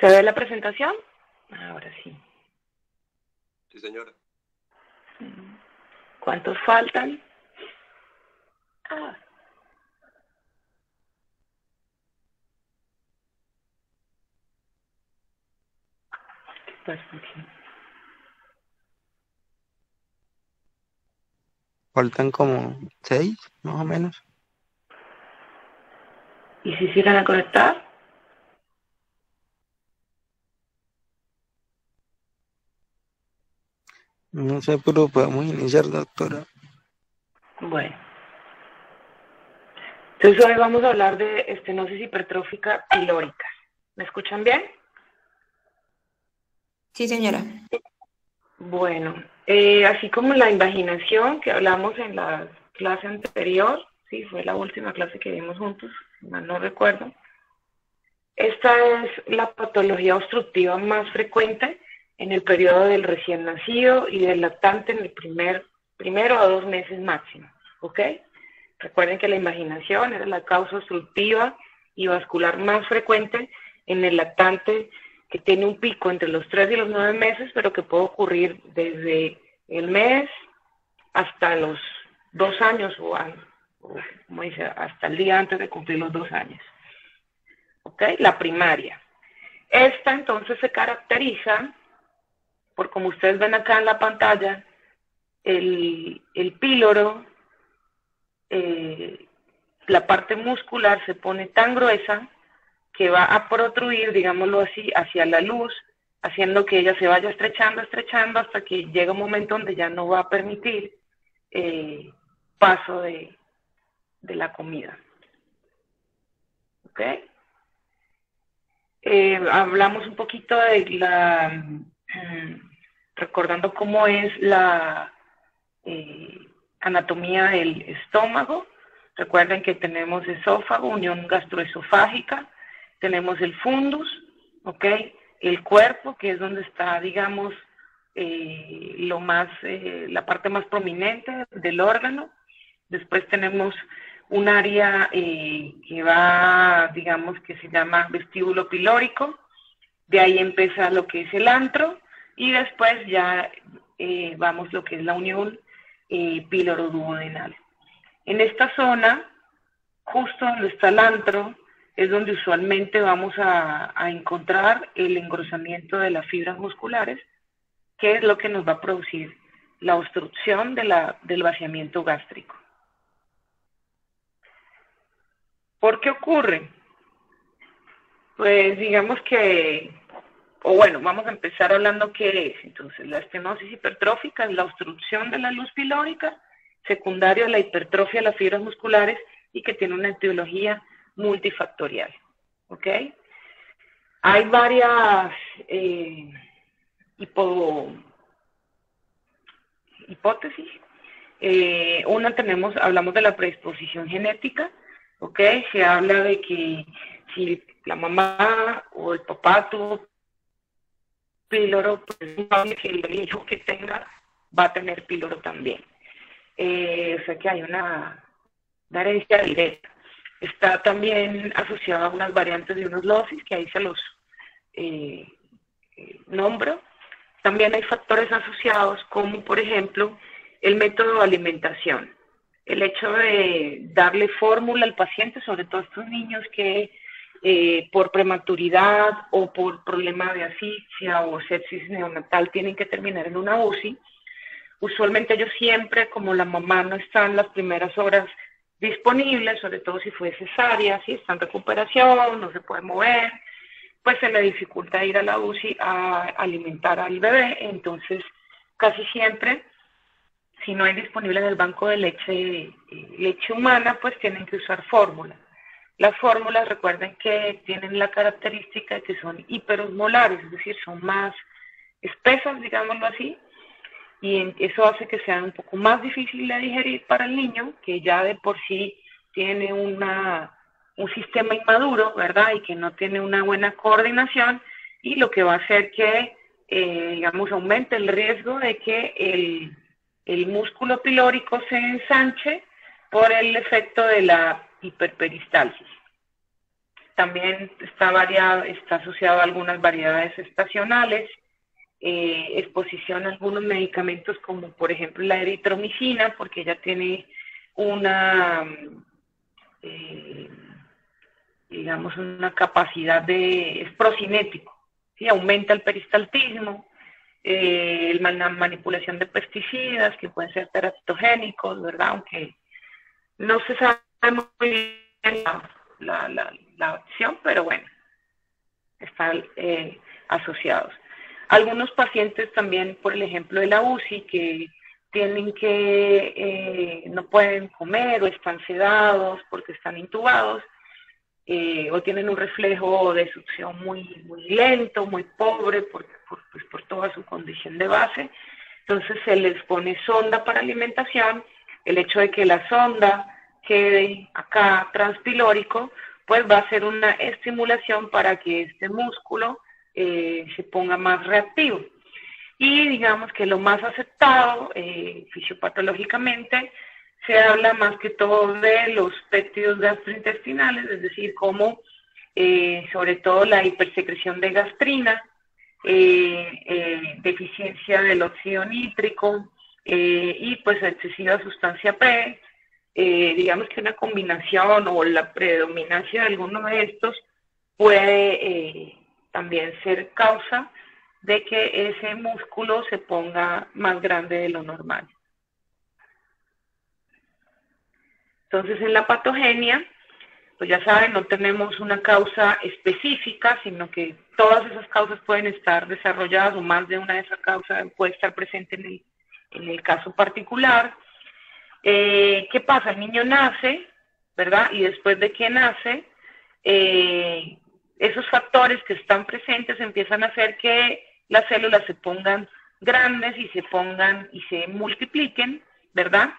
¿Se ve la presentación? Ahora sí. Sí, señora. ¿Cuántos faltan? Ah. ¿Qué pasa aquí? Faltan como 6, más o menos. ¿Y si se irán a conectar? No sé, pero podemos iniciar, doctora. Bueno. Entonces hoy vamos a hablar de estenosis hipertrófica pilórica. ¿Me escuchan bien? Sí, señora. Bueno, así como la invaginación que hablamos en la clase anterior, sí, fue la última clase que vimos juntos, si mal no recuerdo. Esta es la patología obstructiva más frecuente en el periodo del recién nacido y del lactante en el primero a 2 meses máximo, ¿ok? Recuerden que la invaginación era la causa obstructiva y vascular más frecuente en el lactante, que tiene un pico entre los 3 y los 9 meses, pero que puede ocurrir desde el mes hasta los 2 años o como dice, hasta el día antes de cumplir los 2 años. ¿Ok? La primaria. Esta entonces se caracteriza por, como ustedes ven acá en la pantalla, el píloro, la parte muscular se pone tan gruesa que va a protruir, digámoslo así, hacia la luz, haciendo que ella se vaya estrechando, estrechando, hasta que llega un momento donde ya no va a permitir paso de la comida. ¿Ok? Hablamos un poquito de la... recordando cómo es la anatomía del estómago. Recuerden que tenemos esófago, unión gastroesofágica, tenemos el fundus, ¿ok? El cuerpo, que es donde está, digamos, la parte más prominente del órgano. Después tenemos un área que va, digamos, que se llama vestíbulo pilórico. De ahí empieza lo que es el antro y después ya vamos lo que es la unión píloro-duodenal. En esta zona, justo donde está el antro, es donde usualmente vamos a encontrar el engrosamiento de las fibras musculares, que es lo que nos va a producir la obstrucción del vaciamiento gástrico. ¿Por qué ocurre? Pues digamos que, o bueno, vamos a empezar hablando qué es. Entonces, la estenosis hipertrófica es la obstrucción de la luz pilórica, secundaria a la hipertrofia de las fibras musculares y que tiene una etiología multifactorial. ¿Ok? Hay varias hipótesis. Hablamos de la predisposición genética, ¿ok? Se habla de que si la mamá o el papá tuvo píloro, pues es probable que el hijo que tenga va a tener píloro también. O sea que hay una herencia directa. Está también asociada a unas variantes de unos losis, que ahí se los nombro. También hay factores asociados como, por ejemplo, el método de alimentación. El hecho de darle fórmula al paciente, sobre todo a estos niños que por prematuridad o por problema de asfixia o sepsis neonatal tienen que terminar en una UCI. Usualmente ellos siempre, como la mamá no está en las primeras horas disponibles, sobre todo si fue cesárea, si está en recuperación, no se puede mover, pues se le dificulta ir a la UCI a alimentar al bebé. Entonces, casi siempre, si no hay disponible en el banco de leche humana, pues tienen que usar fórmula. Las fórmulas, recuerden que tienen la característica de que son hiperosmolares, es decir, son más espesas, digámoslo así, y eso hace que sea un poco más difícil de digerir para el niño, que ya de por sí tiene un sistema inmaduro, ¿verdad? Y que no tiene una buena coordinación, y lo que va a hacer que, digamos, aumente el riesgo de que el músculo pilórico se ensanche por el efecto de la hiperperistalsis. también está asociado a algunas variedades estacionales, exposición a algunos medicamentos como por ejemplo la eritromicina, porque ella tiene una, digamos, una capacidad es procinético, ¿sí? Aumenta el peristaltismo, la manipulación de pesticidas que pueden ser teratogénicos, ¿verdad? Aunque no se sabe muy bien la acción, pero bueno, están asociados. Algunos pacientes también, por el ejemplo de la UCI, que tienen no pueden comer o están sedados porque están intubados, o tienen un reflejo de succión muy lento, muy pobre, pues por toda su condición de base. Entonces se les pone sonda para alimentación. El hecho de que la sonda quede acá transpilórico, pues va a ser una estimulación para que este músculo se ponga más reactivo. Y digamos que lo más aceptado fisiopatológicamente se habla más que todo de los péptidos gastrointestinales, es decir, como sobre todo la hipersecreción de gastrina, deficiencia del óxido nítrico y pues excesiva sustancia P. Digamos que una combinación o la predominancia de alguno de estos puede también ser causa de que ese músculo se ponga más grande de lo normal. Entonces, en la patogenia, pues ya saben, no tenemos una causa específica, sino que todas esas causas pueden estar desarrolladas o más de una de esas causas puede estar presente en el caso particular. ¿Qué pasa? El niño nace, ¿verdad? Y después de que nace, esos factores que están presentes empiezan a hacer que las células se pongan grandes y se multipliquen, ¿verdad?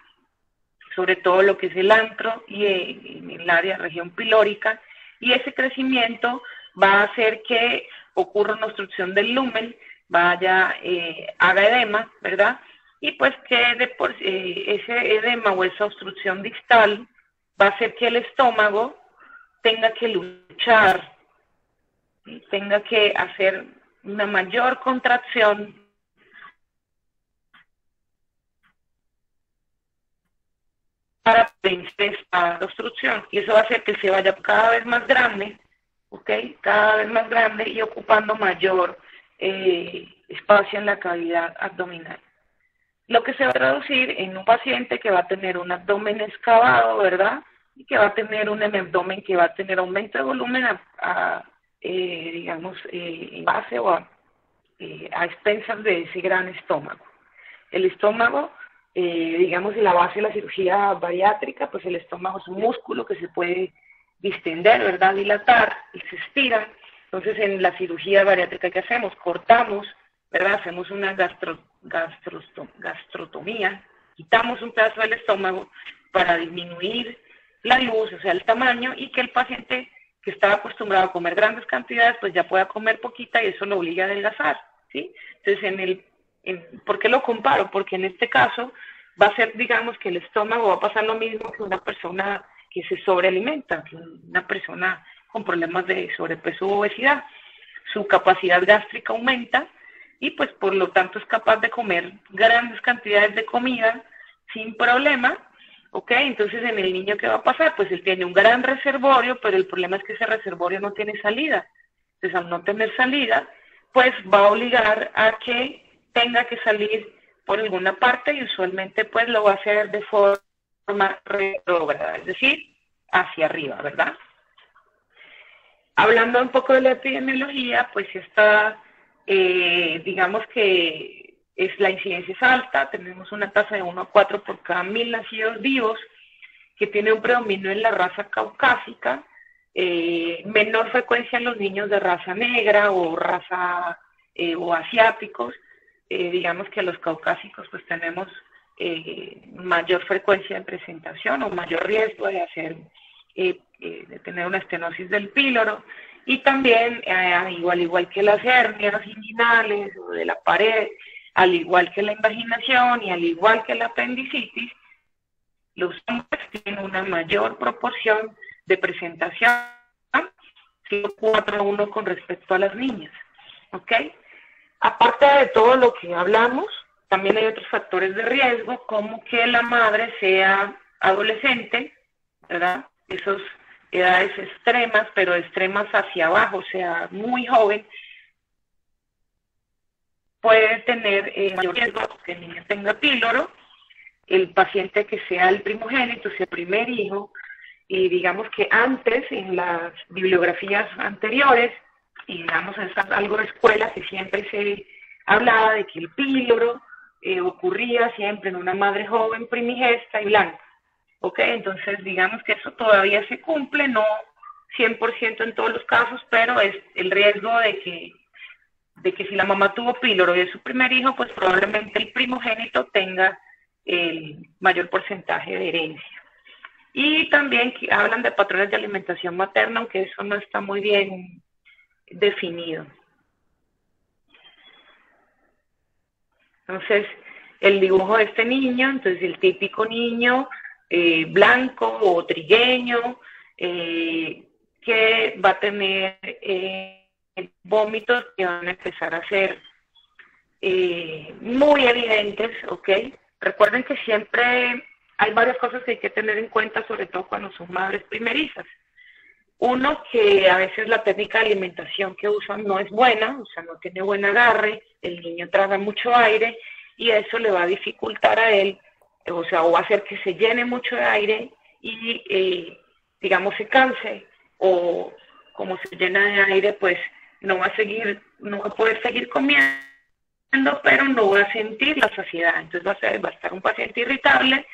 Sobre todo lo que es el antro y en el área región pilórica, y ese crecimiento va a hacer que ocurra una obstrucción del lumen, haga edema, ¿verdad? Y pues que ese edema o esa obstrucción distal va a hacer que el estómago tenga que luchar, ¿sí? Tenga que hacer una mayor contracción para vencer esta obstrucción, y eso va a hacer que se vaya cada vez más grande, ¿ok? Cada vez más grande y ocupando mayor espacio en la cavidad abdominal. Lo que se va a traducir en un paciente que va a tener un abdomen excavado, ¿verdad? Y que va a tener un abdomen que va a tener aumento de volumen digamos, en base o a expensas de ese gran estómago. El estómago, digamos, en la base de la cirugía bariátrica, pues el estómago es un músculo que se puede distender, ¿verdad? Dilatar y se estira. Entonces, en la cirugía bariátrica que hacemos, cortamos, ¿verdad? Hacemos una gastrotomía, quitamos un pedazo del estómago para disminuir la luz, o sea, el tamaño, y que el paciente que estaba acostumbrado a comer grandes cantidades, pues ya pueda comer poquita y eso lo obliga a adelgazar, ¿sí? Entonces, ¿por qué lo comparo? Porque en este caso va a ser, digamos, que el estómago va a pasar lo mismo que una persona que se sobrealimenta, que una persona con problemas de sobrepeso o obesidad. Su capacidad gástrica aumenta y pues por lo tanto es capaz de comer grandes cantidades de comida sin problema, ¿ok? Entonces en el niño, ¿qué va a pasar? Pues él tiene un gran reservorio, pero el problema es que ese reservorio no tiene salida. Entonces al no tener salida, pues va a obligar a que tenga que salir por alguna parte y usualmente pues lo va a hacer de forma retrógrada, es decir, hacia arriba, ¿verdad? Hablando un poco de la epidemiología, pues está, digamos que la incidencia es alta, tenemos una tasa de 1 a 4 por cada 1000 nacidos vivos, que tiene un predominio en la raza caucásica, menor frecuencia en los niños de raza negra o raza o asiáticos. Digamos que los caucásicos pues tenemos mayor frecuencia de presentación o mayor riesgo de de tener una estenosis del píloro, y también al igual que las hernias inguinales o de la pared, al igual que la invaginación y al igual que la apendicitis, los hombres tienen una mayor proporción de presentación sido 4-1 con respecto a las niñas, ¿ok? Aparte de todo lo que hablamos, también hay otros factores de riesgo, como que la madre sea adolescente, ¿verdad? Esas edades extremas, pero extremas hacia abajo, o sea, muy joven, puede tener mayor riesgo que el niño tenga píloro, el paciente que sea el primogénito, sea el primer hijo, y digamos que antes, en las bibliografías anteriores, y digamos en algo de escuela, que siempre se hablaba de que el píloro ocurría siempre en una madre joven, primigesta y blanca. ¿Ok? Entonces, digamos que eso todavía se cumple, no 100% en todos los casos, pero es el riesgo de que si la mamá tuvo píloro y es su primer hijo, pues probablemente el primogénito tenga el mayor porcentaje de herencia. Y también hablan de patrones de alimentación materna, aunque eso no está muy bien definido. Entonces, el dibujo de este niño, entonces el típico niño blanco o trigueño, que va a tener vómitos que van a empezar a ser muy evidentes, ¿ok? Recuerden que siempre hay varias cosas que hay que tener en cuenta, sobre todo cuando son madres primerizas. Uno, que a veces la técnica de alimentación que usan no es buena, o sea, no tiene buen agarre, el niño traga mucho aire y eso le va a dificultar a él, o sea, o va a hacer que se llene mucho de aire y, digamos, se canse, o como se llena de aire, pues no va a poder seguir comiendo, pero no va a sentir la saciedad. Entonces va a estar un paciente irritable,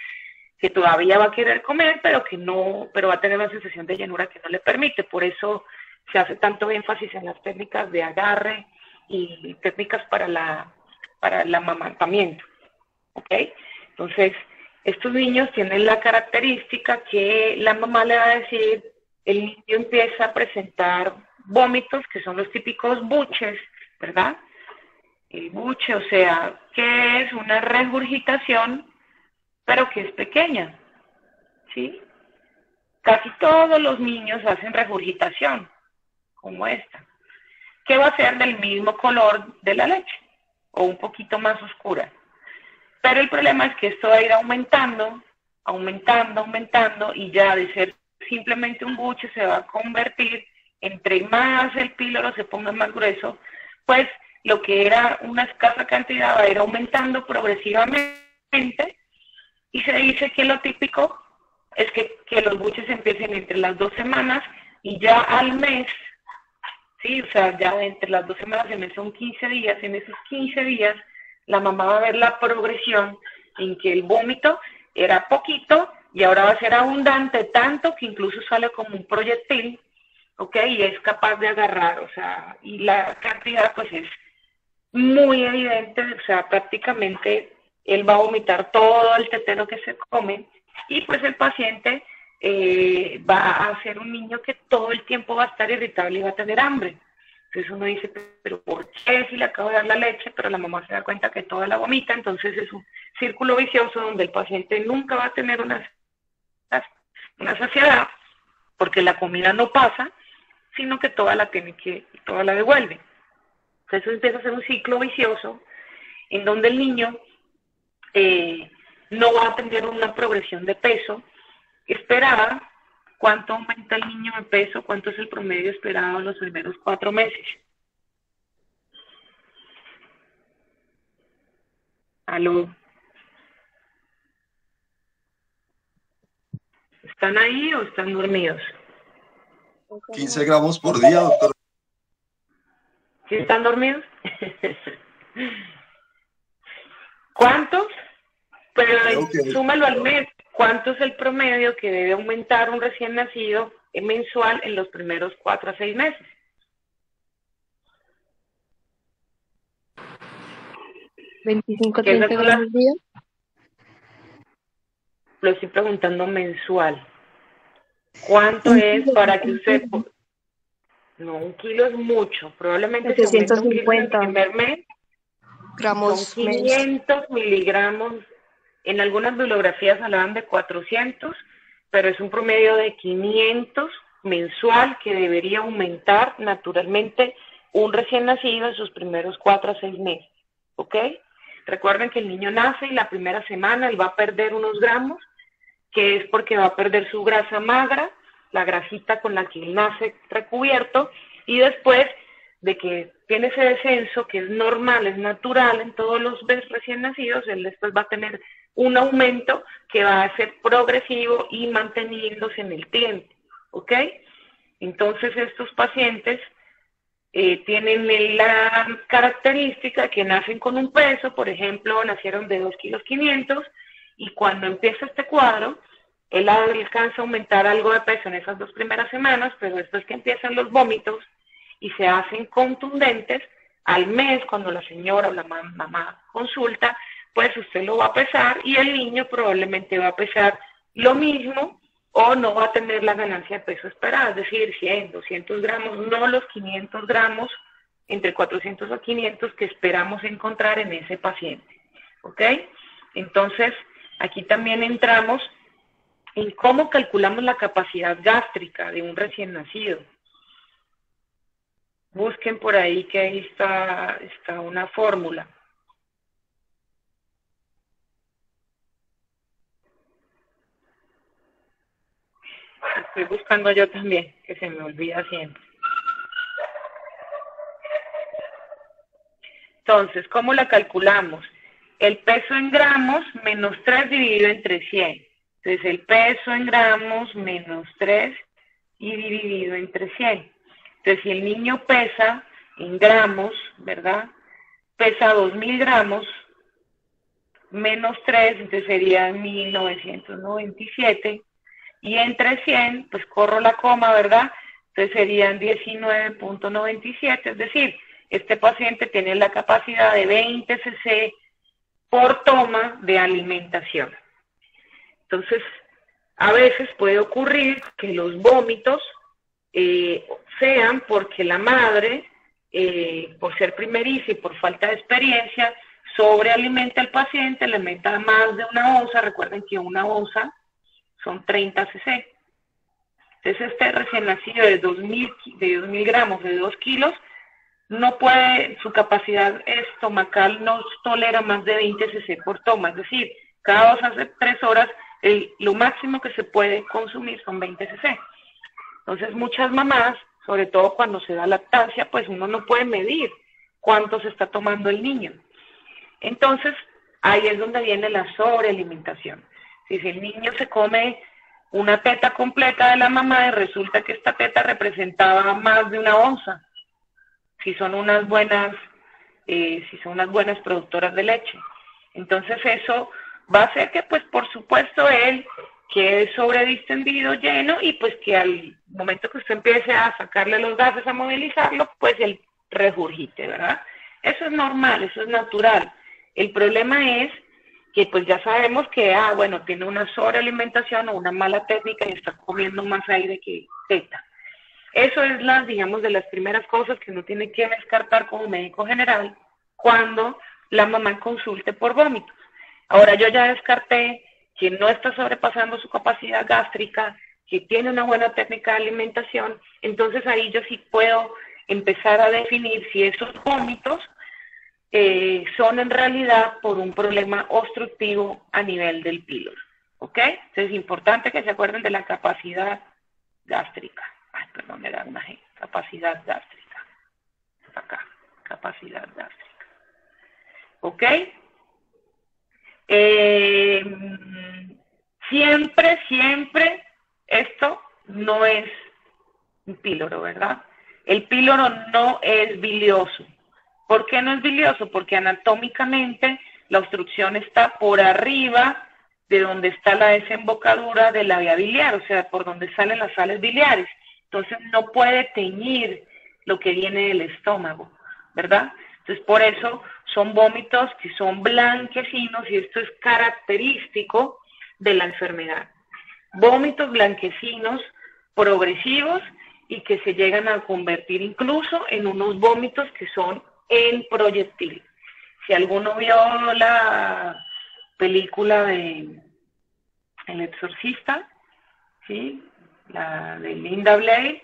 que todavía va a querer comer, pero va a tener una sensación de llenura que no le permite. Por eso se hace tanto énfasis en las técnicas de agarre y técnicas para el amamantamiento, ¿ok? Entonces, estos niños tienen la característica que la mamá le va a decir, el niño empieza a presentar vómitos, que son los típicos buches, ¿verdad? El buche, o sea, que es una regurgitación, pero que es pequeña, ¿sí? Casi todos los niños hacen regurgitación, como esta, que va a ser del mismo color de la leche, o un poquito más oscura. Pero el problema es que esto va a ir aumentando, y ya de ser simplemente un buche se va a convertir, entre más el píloro se ponga más grueso, pues lo que era una escasa cantidad va a ir aumentando progresivamente. Y se dice que lo típico es que los buches empiecen entre las 2 semanas y ya al mes, ¿sí? O sea, ya entre las 2 semanas y el mes son 15 días. En esos 15 días la mamá va a ver la progresión en que el vómito era poquito y ahora va a ser abundante, tanto que incluso sale como un proyectil, ¿ok? Y es capaz de agarrar, o sea, y la cantidad pues es muy evidente, o sea, prácticamente él va a vomitar todo el tetero que se come y pues el paciente va a ser un niño que todo el tiempo va a estar irritable y va a tener hambre. Entonces uno dice, pero ¿por qué si le acabo de dar la leche? Pero la mamá se da cuenta que toda la vomita, entonces es un círculo vicioso donde el paciente nunca va a tener una saciedad porque la comida no pasa, sino que toda la devuelve. Entonces empieza a ser un ciclo vicioso en donde el niño no va a tener una progresión de peso esperada. ¿Cuánto aumenta el niño de peso? ¿Cuánto es el promedio esperado en los primeros 4 meses? ¿Aló? ¿Están ahí o están dormidos? 15 gramos por día, doctor. ¿Sí están dormidos? ¿Cuántos? Pero súmalo al mes. ¿Cuánto es el promedio que debe aumentar un recién nacido mensual en los primeros 4 a 6 meses? ¿25 a 30 gramos al día? Lo estoy preguntando mensual. ¿Cuánto es para que usted... No, 1 kilo es mucho. Probablemente se aumenta 1 kilo en el primer mes. Gramos Son 500 miligramos. En algunas bibliografías hablaban de 400, pero es un promedio de 500 mensual que debería aumentar naturalmente un recién nacido en sus primeros 4 a 6 meses, ¿ok? Recuerden que el niño nace y la primera semana él va a perder unos gramos, que es porque va a perder su grasa magra, la grasita con la que él nace recubierto, y después de que tiene ese descenso, que es normal, es natural en todos los bebés recién nacidos, él después va a tener un aumento que va a ser progresivo y manteniéndose en el tiempo, ¿ok? Entonces estos pacientes tienen la característica que nacen con un peso, por ejemplo, nacieron de 2,5 kilos, y cuando empieza este cuadro, él alcanza a aumentar algo de peso en esas 2 primeras semanas, pero después que empiezan los vómitos y se hacen contundentes, al mes, cuando la señora o la mamá consulta, pues usted lo va a pesar y el niño probablemente va a pesar lo mismo o no va a tener la ganancia de peso esperada, es decir, 100, 200 gramos, no los 500 gramos, entre 400 o 500 que esperamos encontrar en ese paciente, ¿ok? Entonces, aquí también entramos en cómo calculamos la capacidad gástrica de un recién nacido. Busquen por ahí que ahí está una fórmula. Estoy buscando yo también, que se me olvida siempre. Entonces, ¿cómo la calculamos? El peso en gramos menos 3 dividido entre 100. Entonces, el peso en gramos menos 3 y dividido entre 100. Entonces, si el niño pesa en gramos, ¿verdad? Pesa 2,000 gramos, menos 3, entonces sería 1997. Y entre 100, pues corro la coma, ¿verdad? Entonces serían 19.97, es decir, este paciente tiene la capacidad de 20 cc por toma de alimentación. Entonces, a veces puede ocurrir que los vómitos sean porque la madre, por ser primeriza y por falta de experiencia, sobrealimenta al paciente, le meta más de una onza. Recuerden que una onza son 30 cc. Entonces este recién nacido de 2,000 gramos, de 2 kilos, no puede, su capacidad estomacal no tolera más de 20 cc por toma, es decir, cada 2 a 3 horas lo máximo que se puede consumir son 20 cc. Entonces muchas mamás, sobre todo cuando se da lactancia, pues uno no puede medir cuánto se está tomando el niño. Entonces ahí es donde viene la sobrealimentación. Si el niño se come una teta completa de la mamá y resulta que esta teta representaba más de una onza, si son unas buenas productoras de leche. Entonces eso va a hacer que, pues por supuesto, él quede sobredistendido, lleno, y pues que al momento que usted empiece a sacarle los gases, a movilizarlo, pues él regurgite, ¿verdad? Eso es normal, eso es natural. El problema es que pues ya sabemos que, bueno, tiene una sobrealimentación o una mala técnica y está comiendo más aire que teta. Eso es digamos, de las primeras cosas que uno tiene que descartar como médico general cuando la mamá consulte por vómitos. Ahora yo ya descarté que no está sobrepasando su capacidad gástrica, que tiene una buena técnica de alimentación, entonces ahí yo sí puedo empezar a definir si esos vómitos son en realidad por un problema obstructivo a nivel del píloro, ¿ok? Entonces es importante que se acuerden de la capacidad gástrica. Perdón, me da una G. Capacidad gástrica. Acá, capacidad gástrica. ¿Ok? Siempre, esto no es un píloro, ¿verdad? El píloro no es bilioso. ¿Por qué no es bilioso? Porque anatómicamente la obstrucción está por arriba de donde está la desembocadura de la vía biliar, o sea, por donde salen las sales biliares. Entonces no puede teñir lo que viene del estómago, ¿verdad? Entonces por eso son vómitos que son blanquecinos y esto es característico de la enfermedad. Vómitos blanquecinos progresivos y que se llegan a convertir incluso en unos vómitos que son en proyectil. Si alguno vio la película de El Exorcista, ¿sí? la de Linda Blair.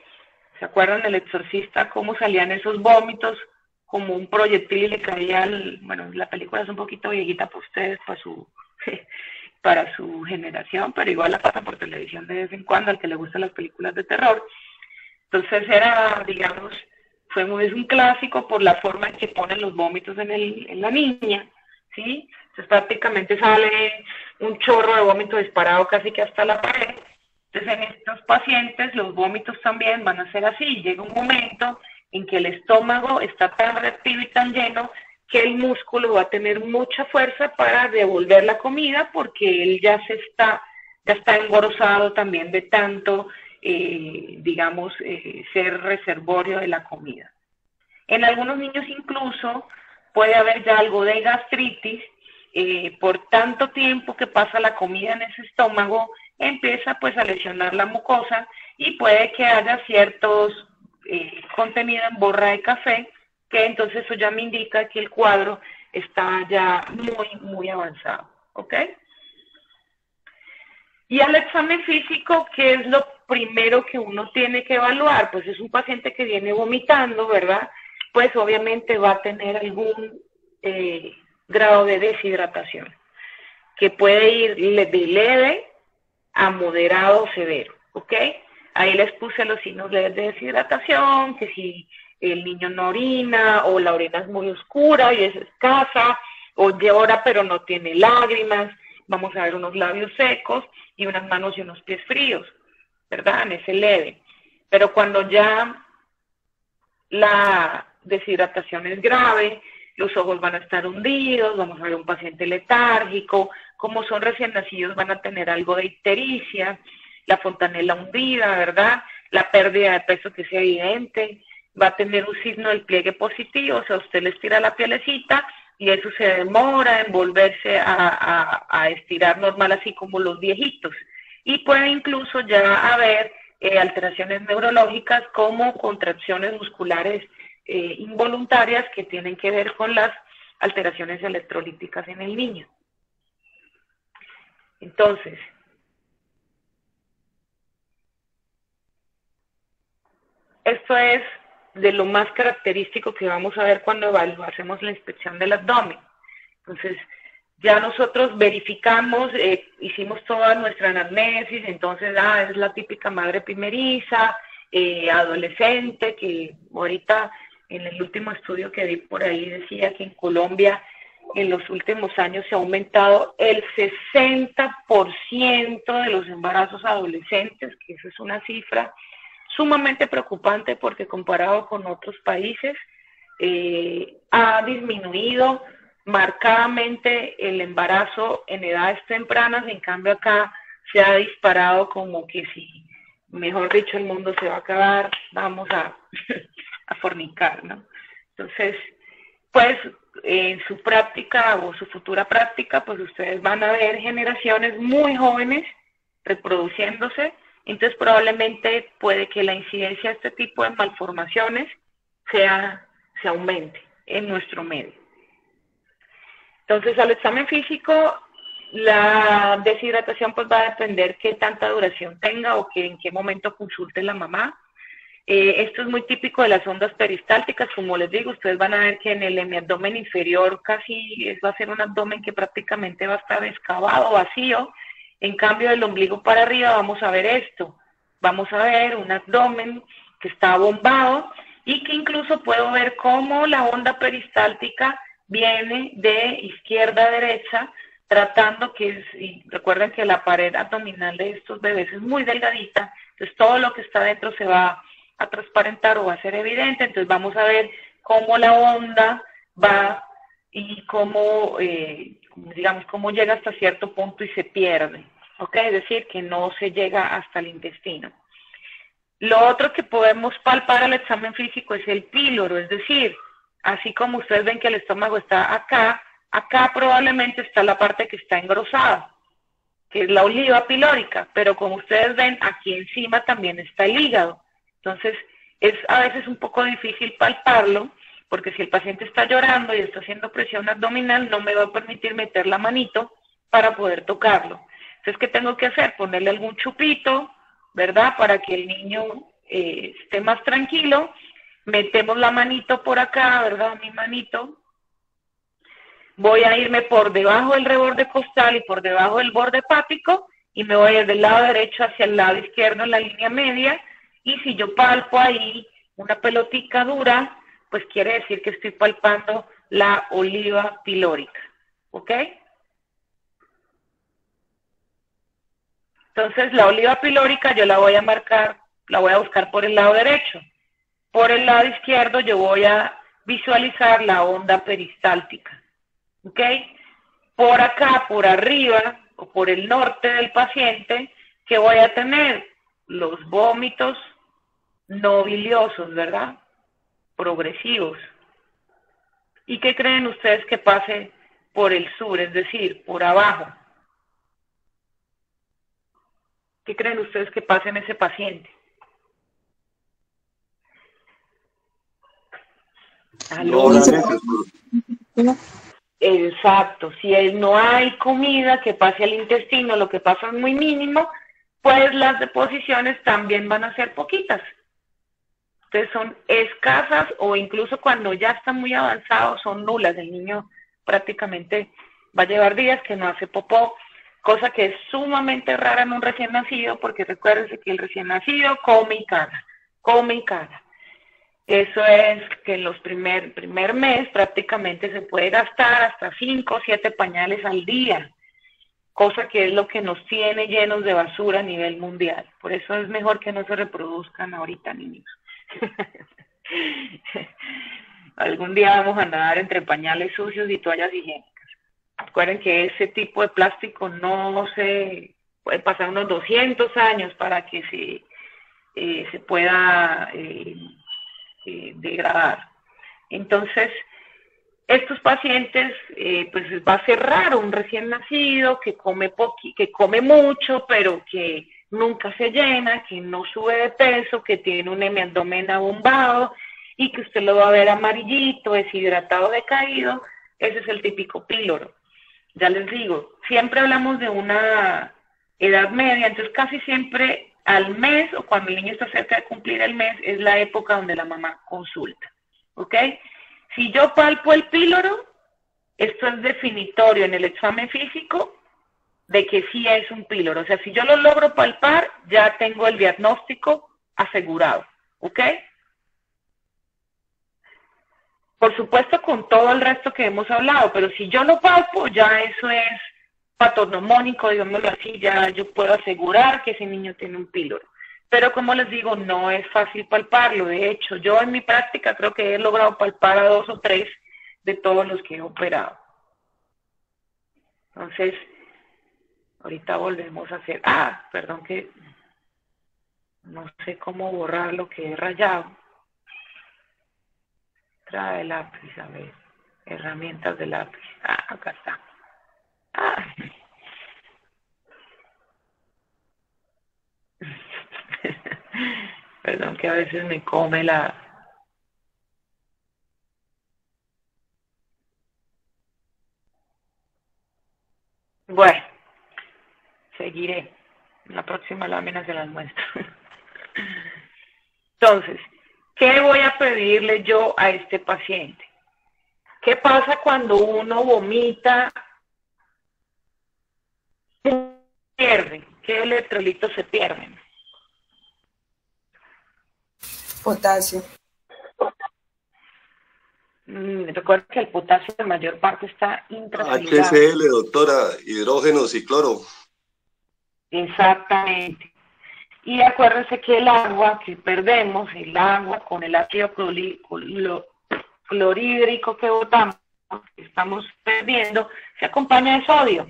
¿Se acuerdan del exorcista? Cómo salían esos vómitos, como un proyectil y le caía bueno, la película es un poquito viejita para ustedes, para su generación, pero igual la pasan por televisión de vez en cuando al que le gustan las películas de terror. Entonces era, digamos, es un clásico por la forma en que ponen los vómitos en la niña, ¿sí? Entonces prácticamente sale un chorro de vómito disparado casi que hasta la pared. Entonces en estos pacientes los vómitos también van a ser así. Llega un momento en que el estómago está tan reactivo y tan lleno que el músculo va a tener mucha fuerza para devolver la comida porque él ya está engrosado también de tanto, digamos, ser reservorio de la comida. En algunos niños incluso puede haber ya algo de gastritis, por tanto tiempo que pasa la comida en ese estómago, empieza pues a lesionar la mucosa y puede que haya ciertos contenido en borra de café, que entonces eso ya me indica que el cuadro está ya muy avanzado, ¿ok? Y al examen físico, ¿qué es lo primero que uno tiene que evaluar? Pues es un paciente que viene vomitando, ¿verdad? Pues obviamente va a tener algún grado de deshidratación, que puede ir de leve a moderado o severo, ¿ok? Ahí les puse los signos de deshidratación, que si el niño no orina, o la orina es muy oscura y es escasa, o llora pero no tiene lágrimas, vamos a ver unos labios secos y unas manos y unos pies fríos, ¿verdad? En ese leve. Pero cuando ya la deshidratación es grave, los ojos van a estar hundidos, vamos a ver un paciente letárgico, como son recién nacidos van a tener algo de ictericia, la fontanela hundida, ¿verdad? La pérdida de peso que es evidente, va a tener un signo del pliegue positivo, o sea, usted le estira la pielecita y eso se demora en volverse a estirar normal, así como los viejitos. Y puede incluso ya haber alteraciones neurológicas como contracciones musculares involuntarias que tienen que ver con las alteraciones electrolíticas en el niño. Entonces, esto es de lo más característico que vamos a ver cuando hacemos la inspección del abdomen. Entonces, ya nosotros verificamos, hicimos toda nuestra anamnesis, entonces, es la típica madre primeriza, adolescente, que ahorita en el último estudio que vi por ahí decía que en Colombia en los últimos años se ha aumentado el 60% de los embarazos adolescentes, que eso es una cifra sumamente preocupante porque comparado con otros países ha disminuido marcadamente el embarazo en edades tempranas, en cambio acá se ha disparado como que si, mejor dicho, el mundo se va a acabar, vamos a fornicar, ¿no? Entonces, pues en su práctica o su futura práctica, pues ustedes van a ver generaciones muy jóvenes reproduciéndose. Entonces probablemente puede que la incidencia de este tipo de malformaciones se aumente en nuestro medio. Entonces al examen físico la deshidratación pues va a depender qué tanta duración tenga o que en qué momento consulte la mamá. Esto es muy típico de las ondas peristálticas, como les digo, ustedes van a ver que en el hemiabdomen inferior casi va a ser un abdomen que prácticamente va a estar excavado, vacío. En cambio, del ombligo para arriba vamos a ver esto. Vamos a ver un abdomen que está bombado y que incluso puedo ver cómo la onda peristáltica viene de izquierda a derecha, tratando y recuerden que la pared abdominal de estos bebés es muy delgadita, entonces todo lo que está dentro se va a transparentar o va a ser evidente. Entonces vamos a ver cómo la onda va y cómo, digamos, cómo llega hasta cierto punto y se pierde, ¿ok? Es decir, que no se llega hasta el intestino. Lo otro que podemos palpar al examen físico es el píloro, es decir, así como ustedes ven que el estómago está acá, acá probablemente está la parte que está engrosada, que es la oliva pilórica, pero como ustedes ven, aquí encima también está el hígado. Entonces, es a veces un poco difícil palparlo, porque si el paciente está llorando y está haciendo presión abdominal, no me va a permitir meter la manito para poder tocarlo. Entonces, ¿qué tengo que hacer? Ponerle algún chupito, ¿verdad? Para que el niño esté más tranquilo. Metemos la manito por acá, ¿verdad? Mi manito. Voy a irme por debajo del reborde costal y por debajo del borde hepático y me voy del lado derecho hacia el lado izquierdo en la línea media. Y si yo palpo ahí una pelotica dura, pues quiere decir que estoy palpando la oliva pilórica, ¿ok? Entonces la oliva pilórica yo la voy a marcar, la voy a buscar por el lado derecho. Por el lado izquierdo yo voy a visualizar la onda peristáltica, ¿ok? Por acá, por arriba, o por el norte del paciente, que voy a tener los vómitos no biliosos, ¿verdad? Progresivos. ¿Y qué creen ustedes que pase por el sur, es decir, por abajo? ¿Qué creen ustedes que pase en ese paciente? No habrá heces, Exacto, si no hay comida que pase al intestino, lo que pasa es muy mínimo, pues las deposiciones también van a ser poquitas. Entonces son escasas o incluso cuando ya está muy avanzado son nulas. El niño prácticamente va a llevar días que no hace popó, cosa que es sumamente rara en un recién nacido, porque recuérdense que el recién nacido come y caga, come y caga. Eso es que en los primer mes prácticamente se puede gastar hasta 5 o 7 pañales al día, cosa que es lo que nos tiene llenos de basura a nivel mundial. Por eso es mejor que no se reproduzcan ahorita niños. Algún día vamos a nadar entre pañales sucios y toallas higiénicas. Recuerden que ese tipo de plástico no se puede pasar unos 200 años para que se pueda degradar. Entonces, estos pacientes, pues va a ser raro un recién nacido que come mucho, pero que nunca se llena, que no sube de peso, que tiene un hemiabdomen abombado y que usted lo va a ver amarillito, deshidratado, decaído. Ese es el típico píloro. Ya les digo, siempre hablamos de una edad media, entonces casi siempre al mes o cuando el niño está cerca de cumplir el mes es la época donde la mamá consulta, ¿ok? Si yo palpo el píloro, esto es definitorio en el examen físico de que sí es un píloro. O sea, si yo lo logro palpar, ya tengo el diagnóstico asegurado, ¿ok? Por supuesto con todo el resto que hemos hablado, pero si yo lo palpo, ya eso es patognomónico, digámoslo así, ya yo puedo asegurar que ese niño tiene un píloro. Pero como les digo, no es fácil palparlo. De hecho, yo en mi práctica creo que he logrado palpar a 2 o 3 de todos los que he operado. Entonces, ahorita volvemos a hacer... perdón que no sé cómo borrar lo que he rayado. Trae lápiz, a ver. Herramientas de lápiz. Acá está. Perdón que a veces me come la... Bueno, seguiré. En la próxima lámina se las muestro. Entonces, ¿qué voy a pedirle yo a este paciente? ¿Qué pasa cuando uno vomita? Pierde. ¿Qué electrolitos se pierden? Potasio. Recuerda que el potasio en mayor parte está intracelular. HCl, doctora, hidrógeno, cicloro. Exactamente. Y acuérdense que el agua que perdemos, el agua con el ácido clorhídrico que botamos, que estamos perdiendo, se acompaña de sodio.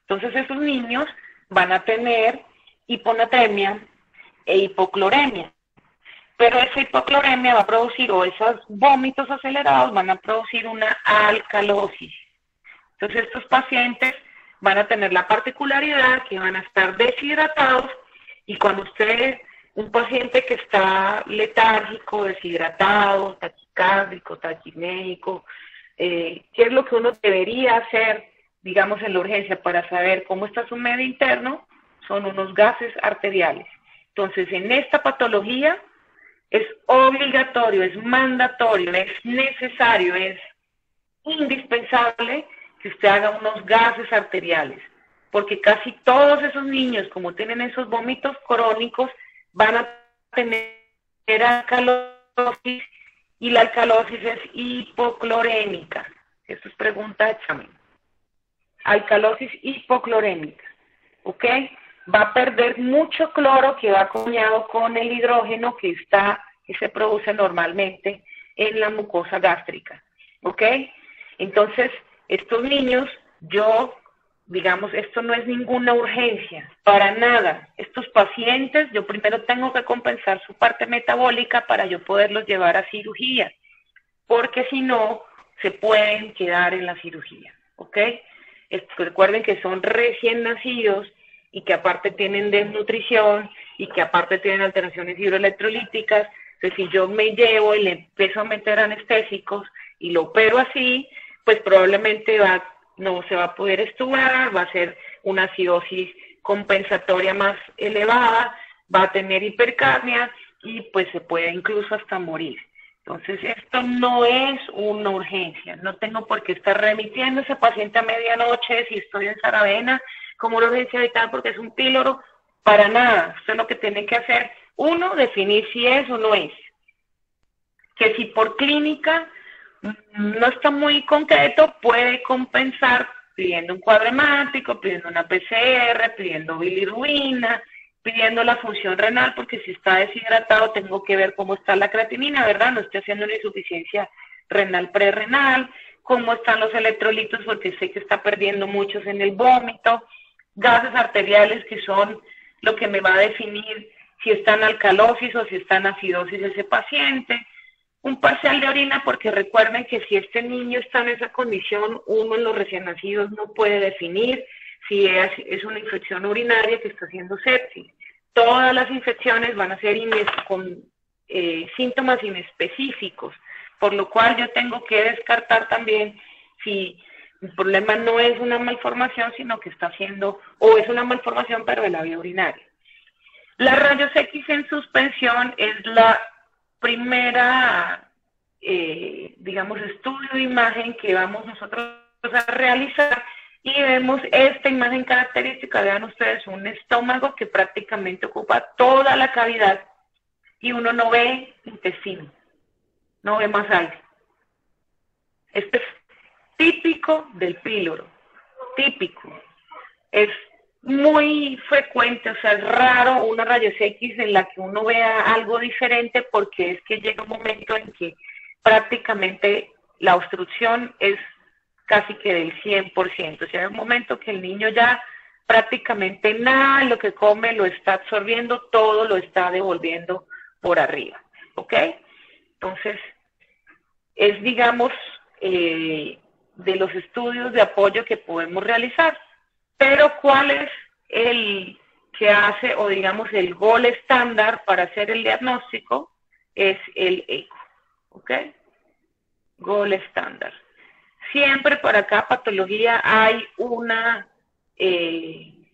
Entonces esos niños van a tener hiponatremia e hipocloremia. Pero esa hipocloremia va a producir, o esos vómitos acelerados van a producir una alcalosis. Entonces estos pacientes van a tener la particularidad que van a estar deshidratados, y cuando usted, un paciente que está letárgico, deshidratado, taquicárdico, taquimédico, ¿qué es lo que uno debería hacer, digamos, en la urgencia para saber cómo está su medio interno? Son unos gases arteriales. Entonces, en esta patología es obligatorio, es mandatorio, es necesario, es indispensable que usted haga unos gases arteriales, porque casi todos esos niños, como tienen esos vómitos crónicos, van a tener alcalosis, y la alcalosis es hipoclorémica. Esto es pregunta de examen. Alcalosis hipoclorémica, ¿ok? Va a perder mucho cloro que va acompañado con el hidrógeno que se produce normalmente en la mucosa gástrica, ¿ok? Entonces, estos niños, digamos, esto no es ninguna urgencia, para nada. Estos pacientes, yo primero tengo que compensar su parte metabólica para yo poderlos llevar a cirugía, porque si no, se pueden quedar en la cirugía, ¿ok? Recuerden que son recién nacidos y que aparte tienen desnutrición y que aparte tienen alteraciones hidroelectrolíticas. Entonces, si yo me llevo y le empiezo a meter anestésicos y lo opero así, pues probablemente no se va a poder extubar, va a ser una acidosis compensatoria más elevada, va a tener hipercapnia y pues se puede incluso hasta morir. Entonces, esto no es una urgencia, no tengo por qué estar remitiendo a ese paciente a medianoche si estoy en Saravena como una urgencia vital porque es un píloro, para nada. Usted lo que tiene que hacer, uno, definir si es o no es. Que si por clínica no está muy concreto, puede compensar pidiendo un cuadro hemático, pidiendo una PCR, pidiendo bilirrubina, pidiendo la función renal, porque si está deshidratado tengo que ver cómo está la creatinina, ¿verdad? No estoy haciendo una insuficiencia renal prerrenal, cómo están los electrolitos, porque sé que está perdiendo muchos en el vómito, gases arteriales que son lo que me va a definir si está en alcalosis o si está en acidosis ese paciente, un parcial de orina, porque recuerden que si este niño está en esa condición, uno en los recién nacidos no puede definir si es una infección urinaria que está haciendo sepsis. Todas las infecciones van a ser con síntomas inespecíficos, por lo cual yo tengo que descartar también si el problema no es una malformación, sino que está haciendo, o es una malformación pero de la vía urinaria. La rayos X en suspensión es la primera, digamos, estudio de imagen que vamos nosotros a realizar y vemos esta imagen característica. Vean ustedes un estómago que prácticamente ocupa toda la cavidad y uno no ve intestino, no ve más aire. Esto es típico del píloro, típico. Es muy frecuente, o sea, es raro una rayos X en la que uno vea algo diferente, porque es que llega un momento en que prácticamente la obstrucción es casi que del 100%. O sea, hay un momento que el niño ya prácticamente nada de lo que come lo está absorbiendo, todo lo está devolviendo por arriba, ¿ok? Entonces, es, digamos, de los estudios de apoyo que podemos realizar. Pero ¿cuál es el que hace, o digamos, el gol estándar para hacer el diagnóstico? Es el eco, ¿ok? Gol estándar. Siempre para cada patología hay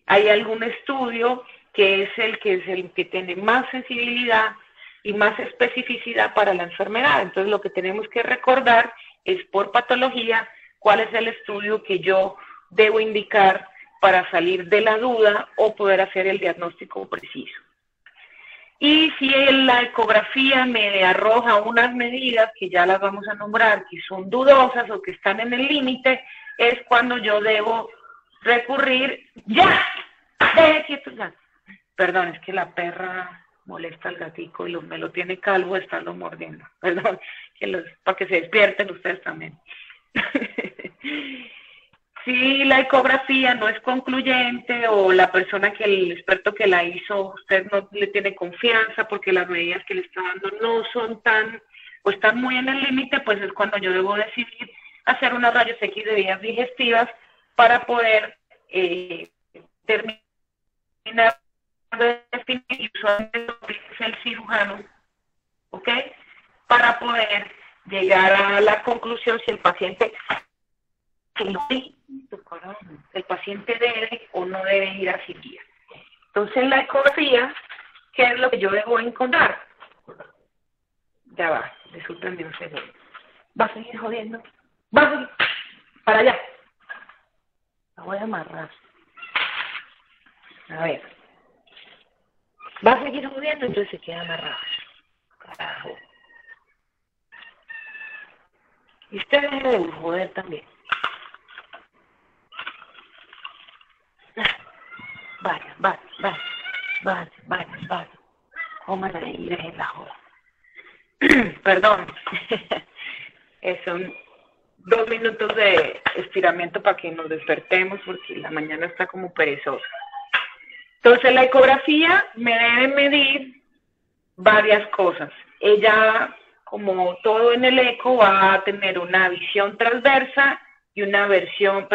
algún estudio que es el que tiene más sensibilidad y más especificidad para la enfermedad. Entonces, lo que tenemos que recordar es por patología cuál es el estudio que yo debo indicar para salir de la duda o poder hacer el diagnóstico preciso. Y si la ecografía me arroja unas medidas que ya las vamos a nombrar, que son dudosas o que están en el límite, es cuando yo debo recurrir, ¡ya! ¡Deje quieto ya! Perdón, es que la perra molesta al gatico y me lo tiene calvo de estarlo mordiendo. Perdón, para que se despierten ustedes también. Si la ecografía no es concluyente o la persona el experto que la hizo, usted no le tiene confianza porque las medidas que le está dando no son o están muy en el límite, pues es cuando yo debo decidir hacer unas rayos X de vías digestivas para poder terminar de definir, y usualmente es el cirujano, ¿ok? Para poder llegar a la conclusión si el paciente debe o no debe ir a cirugía. Entonces, la ecografía ¿qué es lo que yo debo encontrar? Ya va, discúlpenme un segundo. ¿Va a seguir jodiendo? ¿Va a seguir? Para allá. La voy a amarrar. A ver. ¿Va a seguir jodiendo? Entonces se queda amarrado. Carajo. Y usted deje de joder también. Vaya. Cómala y dejen la joda. Perdón. Son 2 minutos de estiramiento para que nos despertemos porque la mañana está como perezosa. Entonces la ecografía me debe medir varias cosas. Ella, como todo en el eco, va a tener una visión transversa y una versión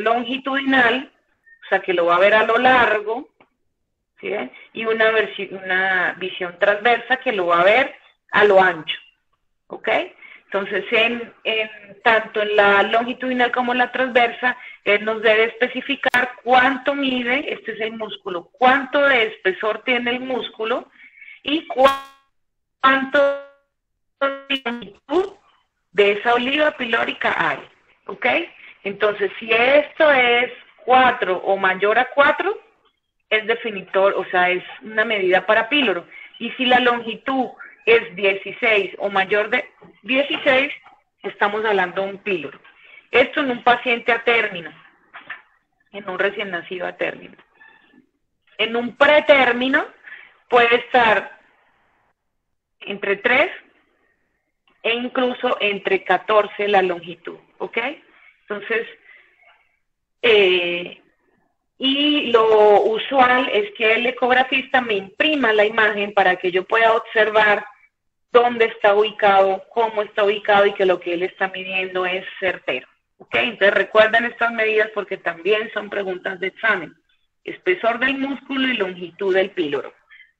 longitudinal, o sea que lo va a ver a lo largo, ¿sí? Y una visión transversa que lo va a ver a lo ancho, ¿ok? Entonces, tanto en la longitudinal como en la transversa, él nos debe especificar cuánto mide, este es el músculo, cuánto de espesor tiene el músculo y cuánto de longitud de esa oliva pilórica hay, ¿ok? Entonces, si esto es 4 o mayor a 4, es definitor, o sea, es una medida para píloro. Y si la longitud es 16 o mayor de 16, estamos hablando de un píloro. Esto en un paciente a término, en un recién nacido a término. En un pretérmino puede estar entre 3 e incluso entre 14 la longitud, ¿ok? Entonces, y lo usual es que el ecografista me imprima la imagen para que yo pueda observar dónde está ubicado, cómo está ubicado y que lo que él está midiendo es certero. ¿Ok? Entonces recuerden estas medidas porque también son preguntas de examen. Espesor del músculo y longitud del píloro.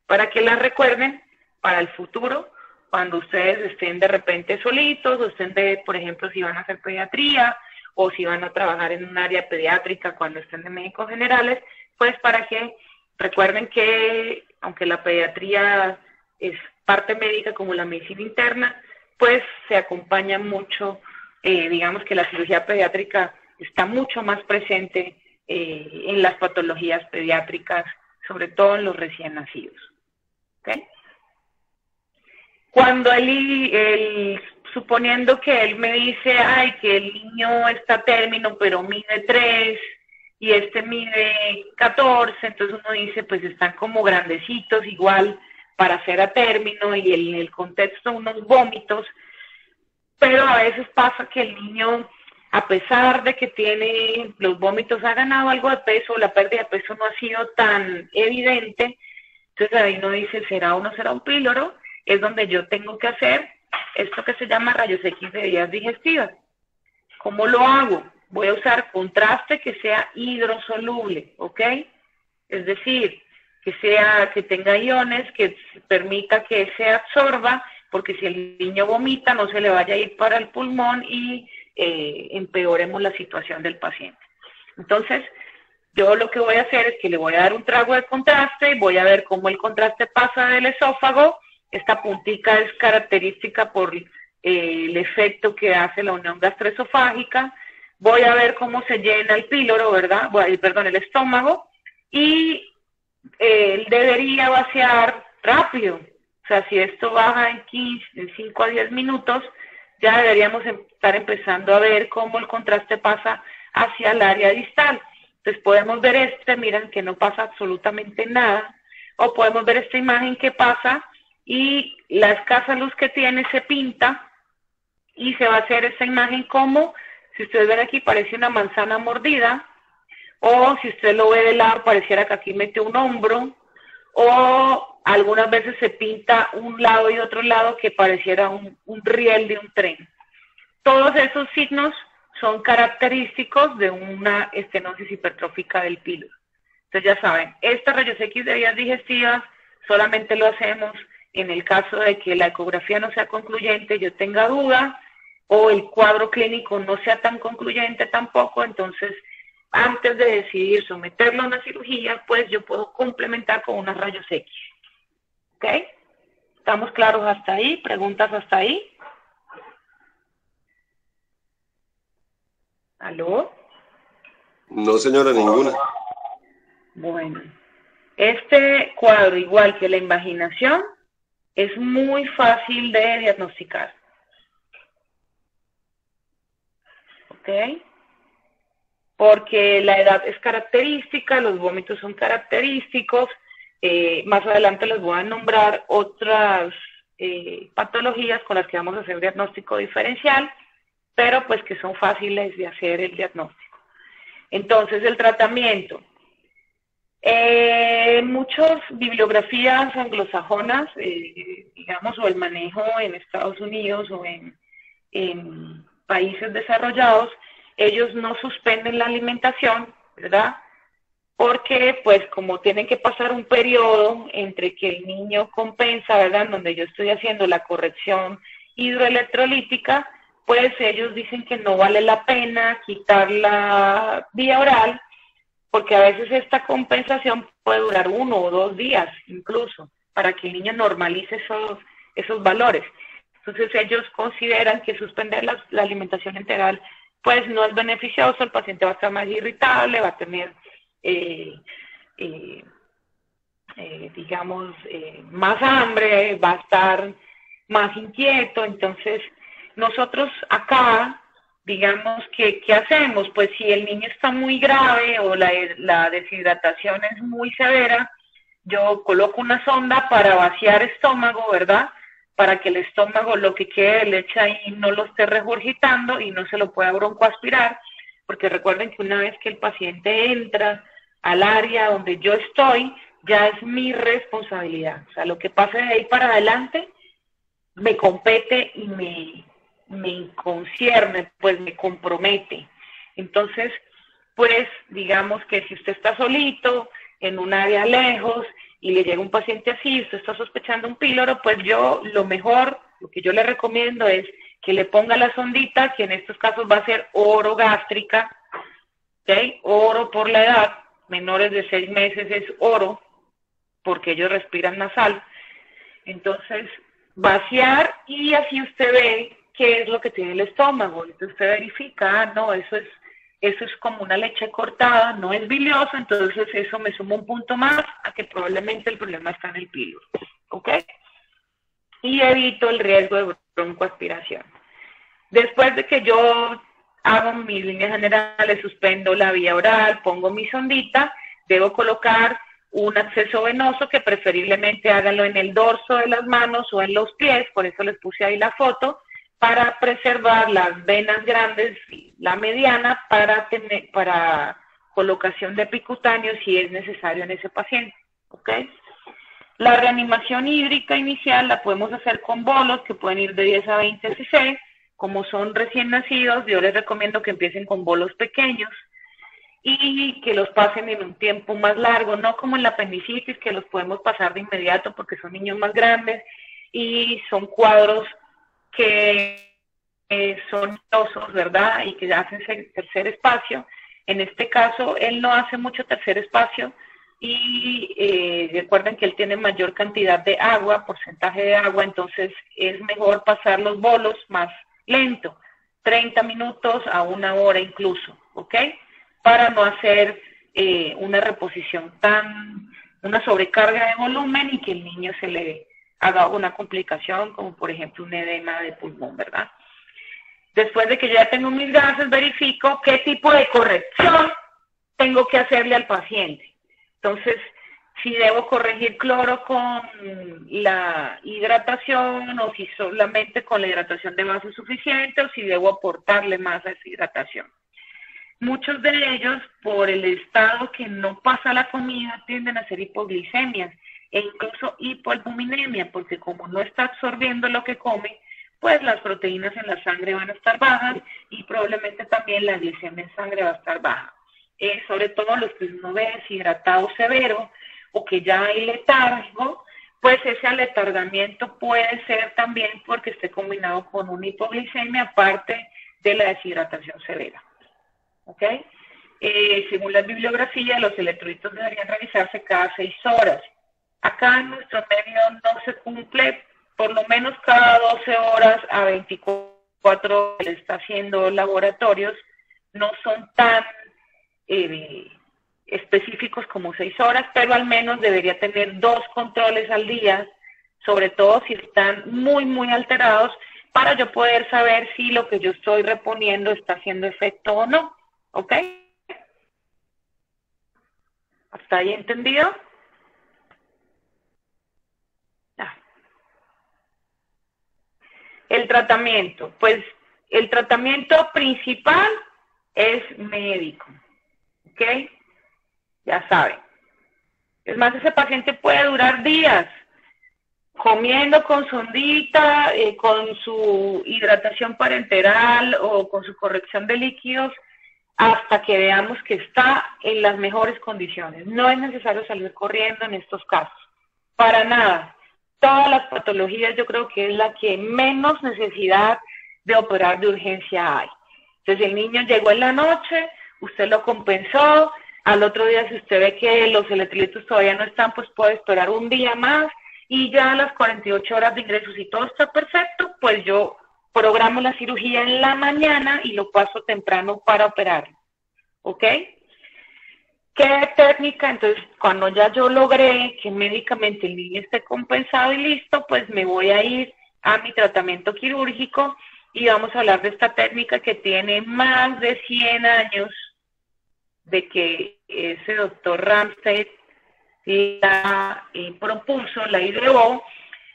Para que las recuerden para el futuro, cuando ustedes estén de repente solitos, o estén por ejemplo, si van a hacer pediatría, o si van a trabajar en un área pediátrica cuando estén de médicos generales, pues para que recuerden que, aunque la pediatría es parte médica como la medicina interna, pues se acompaña mucho, digamos que la cirugía pediátrica está mucho más presente en las patologías pediátricas, sobre todo en los recién nacidos. ¿Okay? Cuando suponiendo que él me dice, ay, que el niño está a término, pero mide 3 y este mide 14, entonces uno dice, pues están como grandecitos, igual para ser a término y en el contexto unos vómitos, pero a veces pasa que el niño, a pesar de que tiene los vómitos, ha ganado algo de peso, la pérdida de peso no ha sido tan evidente, entonces ahí uno dice, ¿será o no será un píloro? Es donde yo tengo que hacer esto que se llama rayos X de vías digestivas. ¿Cómo lo hago? Voy a usar contraste que sea hidrosoluble, ¿ok? Es decir, que tenga iones, que permita que se absorba, porque si el niño vomita no se le vaya a ir para el pulmón y empeoremos la situación del paciente. Entonces, yo lo que voy a hacer es que le voy a dar un trago de contraste, voy a ver cómo el contraste pasa del esófago. Esta puntica es característica por el efecto que hace la unión gastroesofágica. Voy a ver cómo se llena el píloro, ¿verdad? El estómago. Y él debería vaciar rápido. O sea, si esto baja en 5 a 10 minutos, ya deberíamos estar empezando a ver cómo el contraste pasa hacia el área distal. Entonces podemos ver miren que no pasa absolutamente nada. O podemos ver esta imagen que pasa y la escasa luz que tiene se pinta y se va a hacer esta imagen como, si ustedes ven aquí, parece una manzana mordida, o si usted lo ve de lado, pareciera que aquí mete un hombro, o algunas veces se pinta un lado y otro lado que pareciera un riel de un tren. Todos esos signos son característicos de una estenosis hipertrófica del píloro. Entonces ya saben, estas rayos X de vías digestivas solamente lo hacemos en el caso de que la ecografía no sea concluyente, yo tenga duda, o el cuadro clínico no sea tan concluyente tampoco, entonces antes de decidir someterlo a una cirugía, pues yo puedo complementar con unos rayos X. ¿Ok? ¿Estamos claros hasta ahí? ¿Preguntas hasta ahí? ¿Aló? No, señora, ninguna. Bueno, este cuadro, igual que la invaginación, es muy fácil de diagnosticar. ¿Ok? Porque la edad es característica, los vómitos son característicos. Más adelante les voy a nombrar otras patologías con las que vamos a hacer diagnóstico diferencial, pero pues que son fáciles de hacer el diagnóstico. Entonces, el tratamiento. Muchas bibliografías anglosajonas, digamos, o el manejo en Estados Unidos o en países desarrollados, ellos no suspenden la alimentación, ¿verdad? Porque, pues, como tienen que pasar un periodo entre que el niño compensa, ¿verdad? Donde yo estoy haciendo la corrección hidroelectrolítica, pues ellos dicen que no vale la pena quitar la vía oral, porque a veces esta compensación puede durar 1 o 2 días, incluso, para que el niño normalice esos valores. Entonces ellos consideran que suspender la alimentación enteral, pues no es beneficioso, el paciente va a estar más irritable, va a tener digamos, más hambre, va a estar más inquieto. Entonces, nosotros acá, digamos, ¿qué hacemos? Pues si el niño está muy grave o la deshidratación es muy severa, yo coloco una sonda para vaciar estómago, ¿verdad? Para que el estómago, lo que quede de leche ahí, no lo esté regurgitando y no se lo pueda broncoaspirar, porque recuerden que una vez que el paciente entra al área donde yo estoy, ya es mi responsabilidad. O sea, lo que pase de ahí para adelante me compete y me concierne, pues me compromete. Entonces, pues digamos que si usted está solito, en un área lejos, y le llega un paciente así, usted está sospechando un píloro, pues yo lo mejor, lo que yo le recomiendo es que le ponga la sondita, que en estos casos va a ser orogástrica, ¿ok? Oro por la edad, menores de 6 meses es oro, porque ellos respiran nasal. Entonces, vaciar y así usted ve qué es lo que tiene el estómago. Entonces usted verifica, no, eso es como una leche cortada, no es bilioso, entonces eso me suma un punto más a que probablemente el problema está en el píloro, ¿ok? Y evito el riesgo de broncoaspiración. Después de que yo hago mis líneas generales, suspendo la vía oral, pongo mi sondita, debo colocar un acceso venoso que preferiblemente háganlo en el dorso de las manos o en los pies, por eso les puse ahí la foto, para preservar las venas grandes y la mediana para colocación de epicutáneo si es necesario en ese paciente, ¿ok? La reanimación hídrica inicial la podemos hacer con bolos que pueden ir de 10 a 20 cc. Como son recién nacidos, yo les recomiendo que empiecen con bolos pequeños y que los pasen en un tiempo más largo, no como en la apendicitis, que los podemos pasar de inmediato porque son niños más grandes y son cuadros que son osos, ¿verdad? Y que hacen tercer espacio. En este caso, él no hace mucho tercer espacio y recuerden que él tiene mayor cantidad de agua, porcentaje de agua, entonces es mejor pasar los bolos más lento, 30 minutos a 1 hora incluso, ¿ok? Para no hacer una reposición una sobrecarga de volumen y que el niño se le haga una complicación como por ejemplo un edema de pulmón, ¿verdad? Después de que yo ya tengo mis gases, verifico qué tipo de corrección tengo que hacerle al paciente. Entonces, si debo corregir cloro con la hidratación o si solamente con la hidratación de base es suficiente o si debo aportarle más a esa hidratación. Muchos de ellos, por el estado que no pasa la comida, tienden a hacer hipoglicemias e incluso hipoalbuminemia, porque como no está absorbiendo lo que come, pues las proteínas en la sangre van a estar bajas y probablemente también la glicemia en sangre va a estar baja. Sobre todo los que uno ve deshidratado severo o que ya hay letargo, pues ese aletargamiento puede ser también porque esté combinado con una hipoglicemia aparte de la deshidratación severa. ¿Ok? Según la bibliografía, los electrolitos deberían revisarse cada 6 horas. acá en nuestro medio no se cumple, por lo menos cada 12 horas a 24 horas está haciendo laboratorios, no son tan específicos como 6 horas, pero al menos debería tener 2 controles al día, sobre todo si están muy, muy alterados, para yo poder saber si lo que yo estoy reponiendo está haciendo efecto o no, ¿ok? ¿Hasta ahí entendido? El tratamiento, pues el tratamiento principal es médico, ¿ok? Ya saben. Es más, ese paciente puede durar días comiendo con sondita, con su hidratación parenteral o con su corrección de líquidos, hasta que veamos que está en las mejores condiciones. No es necesario salir corriendo en estos casos, para nada. Todas las patologías yo creo que es la que menos necesidad de operar de urgencia hay. Entonces el niño llegó en la noche, usted lo compensó, al otro día si usted ve que los electrolitos todavía no están, pues puede esperar un día más y ya a las 48 horas de ingreso, si todo está perfecto, pues yo programo la cirugía en la mañana y lo paso temprano para operarlo, ¿ok? ¿Qué técnica? Entonces, cuando ya yo logré que médicamente el niño esté compensado y listo, pues me voy a ir a mi tratamiento quirúrgico y vamos a hablar de esta técnica que tiene más de 100 años de que ese doctor Ramsay la propuso, la ideó,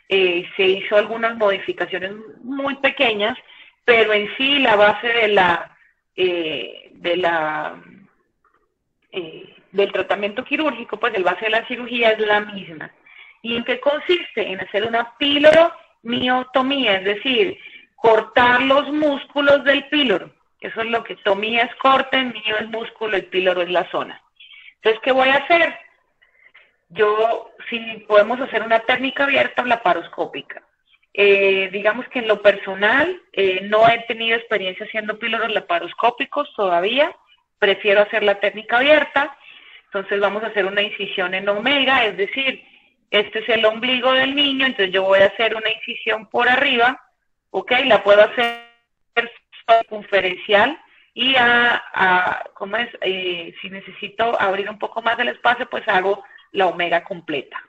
se hizo algunas modificaciones muy pequeñas, pero en sí la base del tratamiento quirúrgico, pues el base de la cirugía es la misma. ¿Y en qué consiste? En hacer una piloromiotomía, es decir, cortar los músculos del píloro. Eso es lo que tomía es corte, el niño es músculo, el píloro es la zona. Entonces, ¿qué voy a hacer? Yo, si podemos hacer una técnica abierta o laparoscópica. Digamos que en lo personal no he tenido experiencia haciendo píloros laparoscópicos todavía, prefiero hacer la técnica abierta. Entonces vamos a hacer una incisión en omega, es decir, este es el ombligo del niño, entonces yo voy a hacer una incisión por arriba, ¿ok? La puedo hacer circunferencial y ¿cómo es? Si necesito abrir un poco más del espacio, pues hago la omega completa.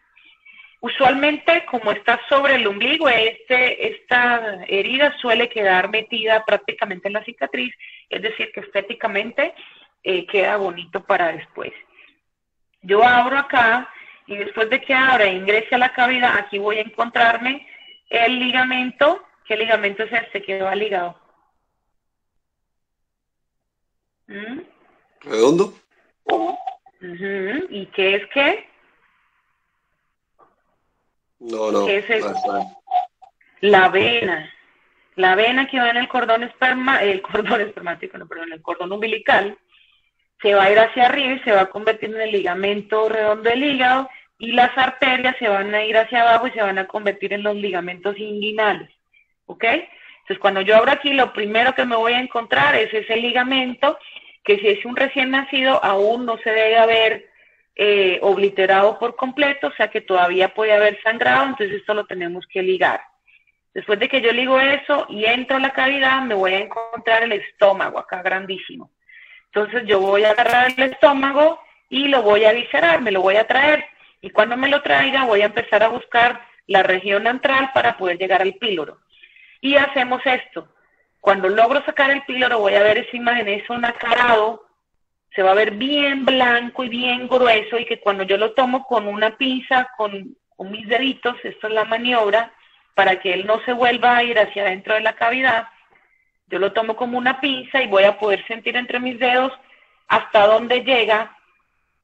Usualmente, como está sobre el ombligo, esta herida suele quedar metida prácticamente en la cicatriz, es decir, que estéticamente queda bonito para después. Yo abro acá y después de que abra e ingrese a la cavidad, aquí voy a encontrarme el ligamento. ¿Qué ligamento es este que va ligado? ¿Redondo? ¿Y qué es qué? No. ¿Qué es eso? La vena. La vena que va en el cordón espermático, no, perdón, el cordón umbilical, se va a ir hacia arriba y se va a convertir en el ligamento redondo del hígado, y las arterias se van a ir hacia abajo y se van a convertir en los ligamentos inguinales, ¿ok? Entonces, cuando yo abro aquí, lo primero que me voy a encontrar es ese ligamento, que si es un recién nacido, aún no se debe haber obliterado por completo, o sea que todavía puede haber sangrado, entonces esto lo tenemos que ligar. Después de que yo ligo eso y entro a la cavidad, me voy a encontrar el estómago, acá grandísimo. Entonces yo voy a agarrar el estómago y lo voy a viscerar, me lo voy a traer. Y cuando me lo traiga, voy a empezar a buscar la región antral para poder llegar al píloro. Y hacemos esto. Cuando logro sacar el píloro, voy a ver esa imagen, es un acarado, se va a ver bien blanco y bien grueso, y que cuando yo lo tomo con una pinza, con mis deditos, esto es la maniobra, para que él no se vuelva a ir hacia adentro de la cavidad, yo lo tomo como una pinza y voy a poder sentir entre mis dedos hasta dónde llega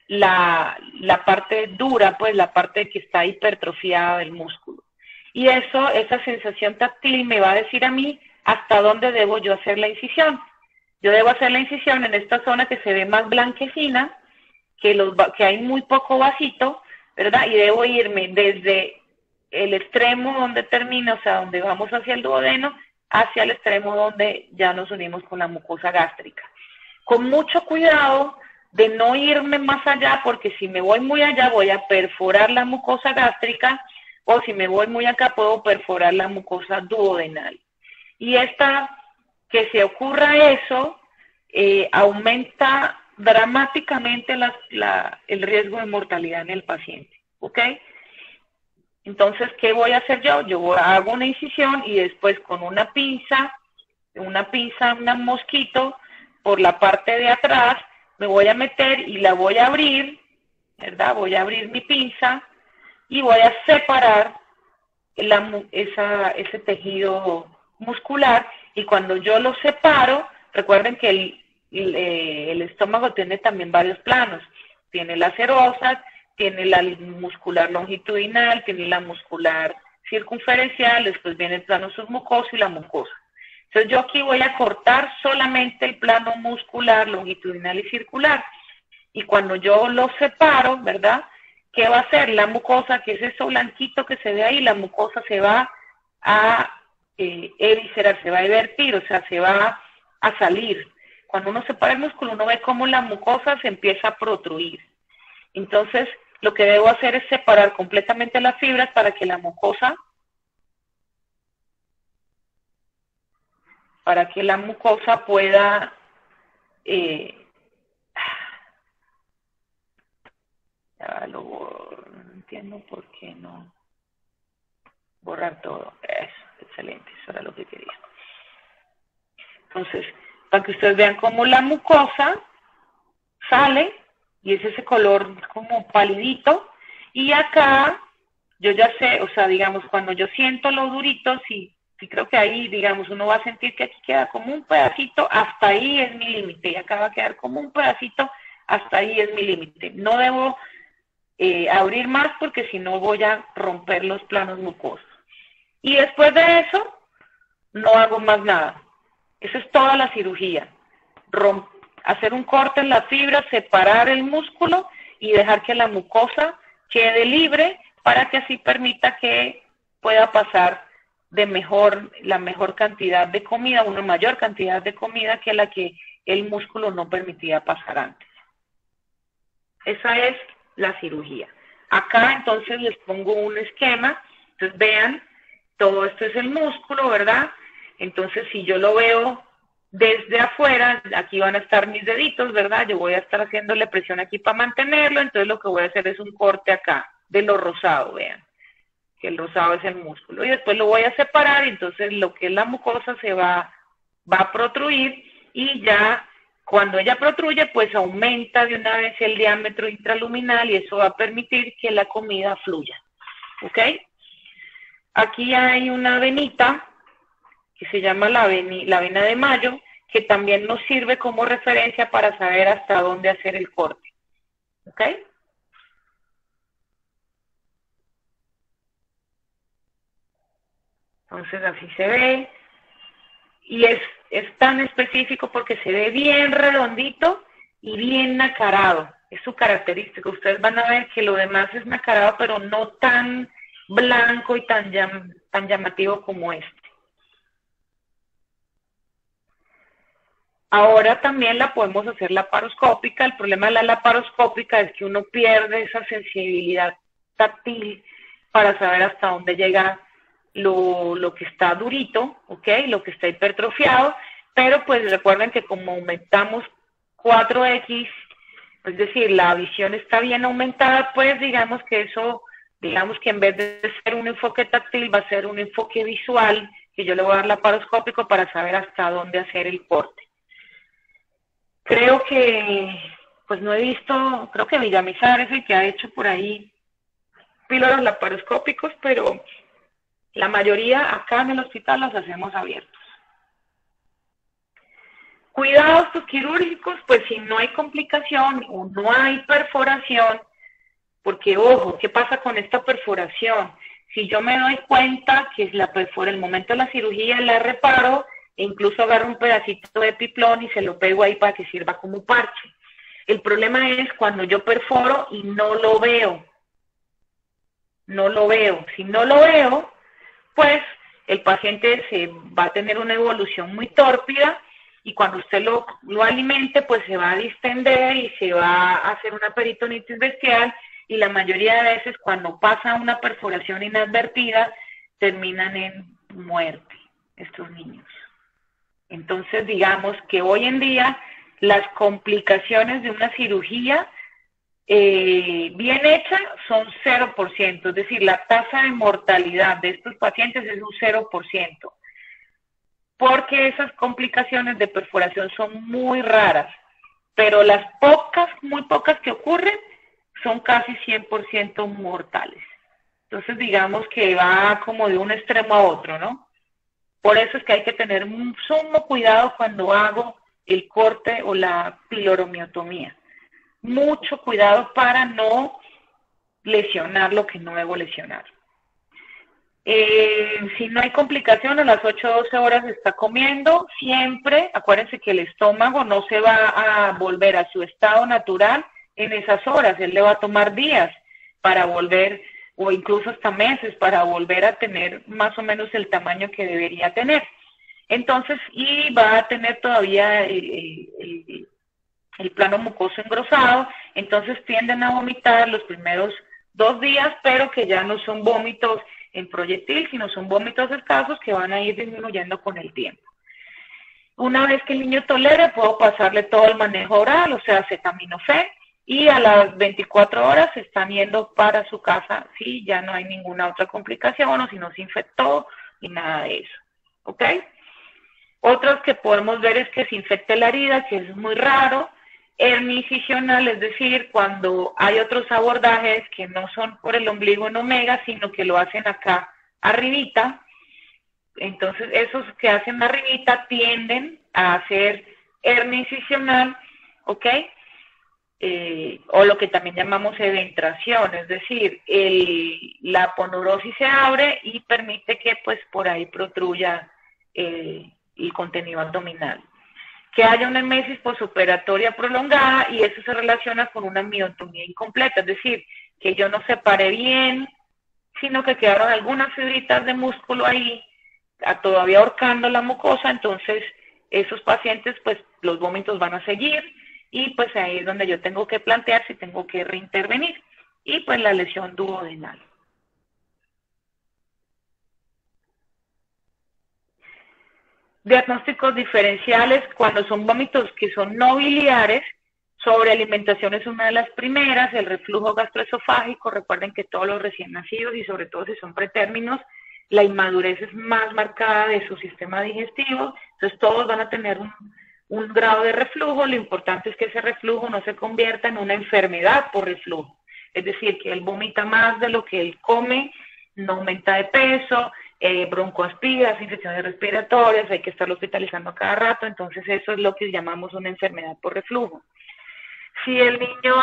la parte dura, pues la parte que está hipertrofiada del músculo. Y esa sensación táctil me va a decir a mí hasta dónde debo yo hacer la incisión. Yo debo hacer la incisión en esta zona que se ve más blanquecina, que hay muy poco vasito, ¿verdad? Y debo irme desde el extremo donde termina, o sea, donde vamos hacia el duodeno, hacia el extremo donde ya nos unimos con la mucosa gástrica. Con mucho cuidado de no irme más allá, porque si me voy muy allá voy a perforar la mucosa gástrica, o si me voy muy acá puedo perforar la mucosa duodenal. Y que se ocurra eso, aumenta dramáticamente el riesgo de mortalidad en el paciente, ¿ok? Entonces, ¿qué voy a hacer yo? Yo hago una incisión y después con una pinza, un mosquito, por la parte de atrás, me voy a meter y la voy a abrir, ¿verdad? Voy a abrir mi pinza y voy a separar ese tejido muscular, y cuando yo lo separo, recuerden que el estómago tiene también varios planos, tiene las serosas, tiene la muscular longitudinal, tiene la muscular circunferencial, después viene el plano submucoso y la mucosa. Entonces yo aquí voy a cortar solamente el plano muscular, longitudinal y circular, y cuando yo lo separo, ¿verdad?, ¿qué va a hacer? La mucosa, que es eso blanquito que se ve ahí, la mucosa se va a eviscerar, se va a evertir, o sea, se va a salir. Cuando uno separa el músculo, uno ve cómo la mucosa se empieza a protruir. Entonces, lo que debo hacer es separar completamente las fibras para que la mucosa pueda no entiendo por qué no borrar todo. Eso, excelente, eso era lo que quería. Entonces, para que ustedes vean cómo la mucosa sale y es ese color como palidito, y acá yo ya sé, o sea, digamos, cuando yo siento lo durito, sí creo que ahí, digamos, uno va a sentir que aquí queda como un pedacito, hasta ahí es mi límite, y acá va a quedar como un pedacito, hasta ahí es mi límite. No debo abrir más porque si no voy a romper los planos mucosos. Y después de eso, no hago más nada. Eso es toda la cirugía. Hacer un corte en la fibra, separar el músculo y dejar que la mucosa quede libre para que así permita que pueda pasar la mejor cantidad de comida, una mayor cantidad de comida que la que el músculo no permitía pasar antes. Esa es la cirugía. Acá entonces les pongo un esquema. Entonces vean, todo esto es el músculo, ¿verdad? Entonces si yo lo veo desde afuera, aquí van a estar mis deditos, ¿verdad? Yo voy a estar haciéndole presión aquí para mantenerlo, entonces lo que voy a hacer es un corte acá, de lo rosado, vean, que el rosado es el músculo. Y después lo voy a separar, entonces lo que es la mucosa se va a protruir, y ya cuando ella protruye, pues aumenta de una vez el diámetro intraluminal y eso va a permitir que la comida fluya, ¿ok? Aquí hay una venita que se llama la vena de Mayo, que también nos sirve como referencia para saber hasta dónde hacer el corte, ¿ok? Entonces así se ve, y es tan específico porque se ve bien redondito y bien nacarado, es su característica. Ustedes van a ver que lo demás es nacarado, pero no tan blanco y tan llamativo como este. Ahora también la podemos hacer laparoscópica. El problema de la laparoscópica es que uno pierde esa sensibilidad táctil para saber hasta dónde llega lo que está durito, ¿ok? Lo que está hipertrofiado, pero pues recuerden que como aumentamos 4X, es decir, la visión está bien aumentada, pues digamos que en vez de ser un enfoque táctil va a ser un enfoque visual, que yo le voy a dar laparoscópico para saber hasta dónde hacer el corte. Creo que, pues no he visto, creo que Villamizar es el que ha hecho por ahí píloros laparoscópicos, pero la mayoría acá en el hospital los hacemos abiertos. Cuidados quirúrgicos, pues si no hay complicación o no hay perforación, porque ojo, ¿qué pasa con esta perforación? Si yo me doy cuenta que el momento de la cirugía la reparo, e incluso agarro un pedacito de piplón y se lo pego ahí para que sirva como parche. El problema es cuando yo perforo y no lo veo. No lo veo. Si no lo veo, pues el paciente va a tener una evolución muy tórpida y cuando usted lo alimente, pues se va a distender y se va a hacer una peritonitis bestial, y la mayoría de veces cuando pasa una perforación inadvertida, terminan en muerte estos niños. Entonces, digamos que hoy en día las complicaciones de una cirugía bien hecha son 0%, es decir, la tasa de mortalidad de estos pacientes es un 0%, porque esas complicaciones de perforación son muy raras, pero las pocas, muy pocas que ocurren, son casi 100% mortales. Entonces, digamos que va como de un extremo a otro, ¿no? Por eso es que hay que tener un sumo cuidado cuando hago el corte o la piloromiotomía. Mucho cuidado para no lesionar lo que no debo lesionar. Si no hay complicación, a las 8 o 12 horas está comiendo, siempre, acuérdense que el estómago no se va a volver a su estado natural en esas horas, él le va a tomar días para volver, o incluso hasta meses, para volver a tener más o menos el tamaño que debería tener. Entonces, y va a tener todavía el plano mucoso engrosado, entonces tienden a vomitar los primeros 2 días, pero que ya no son vómitos en proyectil, sino son vómitos escasos que van a ir disminuyendo con el tiempo. Una vez que el niño tolere, puedo pasarle todo el manejo oral, o sea, acetaminofén, y a las 24 horas se están yendo para su casa si ya no hay ninguna otra complicación o si no se infectó y nada de eso, ¿ok? Otros que podemos ver es que se infecte la herida, que es muy raro. Hernia incisional, es decir, cuando hay otros abordajes que no son por el ombligo en omega, sino que lo hacen acá arribita. Entonces, esos que hacen arribita tienden a hacer hernia incisional, ¿ok? O lo que también llamamos edentración, es decir, la aponeurosis se abre y permite que pues por ahí protruya el contenido abdominal. Que haya una emesis posoperatoria prolongada, y eso se relaciona con una miotomía incompleta, es decir, que yo no separé bien, sino que quedaron algunas fibritas de músculo ahí, todavía ahorcando la mucosa. Entonces esos pacientes pues los vómitos van a seguir, y pues ahí es donde yo tengo que plantear si tengo que reintervenir, y pues la lesión duodenal. Diagnósticos diferenciales cuando son vómitos que son no biliares. Sobrealimentación es una de las primeras, el reflujo gastroesofágico. Recuerden que todos los recién nacidos, y sobre todo si son pretérminos, la inmadurez es más marcada de su sistema digestivo, entonces todos van a tener un grado de reflujo. Lo importante es que ese reflujo no se convierta en una enfermedad por reflujo, es decir, que él vomita más de lo que él come, no aumenta de peso, broncoaspiras, infecciones respiratorias, hay que estarlo hospitalizando a cada rato. Entonces eso es lo que llamamos una enfermedad por reflujo. Si el niño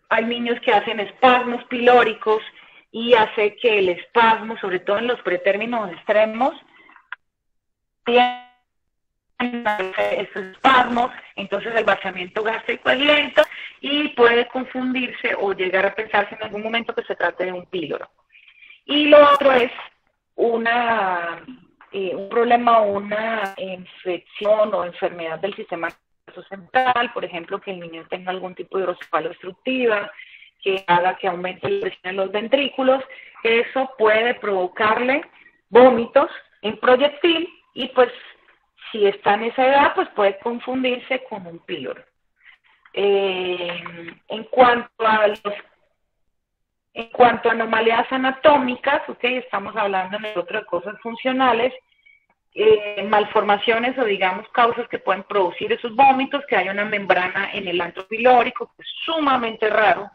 hay niños que hacen espasmos pilóricos, y hace que el espasmo, sobre todo en los pretérminos extremos, esos espasmos, entonces el vaciamiento gástrico es lento y puede confundirse o llegar a pensarse en algún momento que se trate de un píloro. Y lo otro es un problema, una infección o enfermedad del sistema nervioso central, por ejemplo, que el niño tenga algún tipo de hidrocefalea obstructiva, que haga que aumente la presión en los ventrículos. Eso puede provocarle vómitos en proyectil, y pues si está en esa edad, pues puede confundirse con un píloro. En cuanto a anomalías anatómicas, okay, estamos hablando nosotros de cosas funcionales, malformaciones o digamos causas que pueden producir esos vómitos, que hay una membrana en el antro pilórico, que es sumamente raro,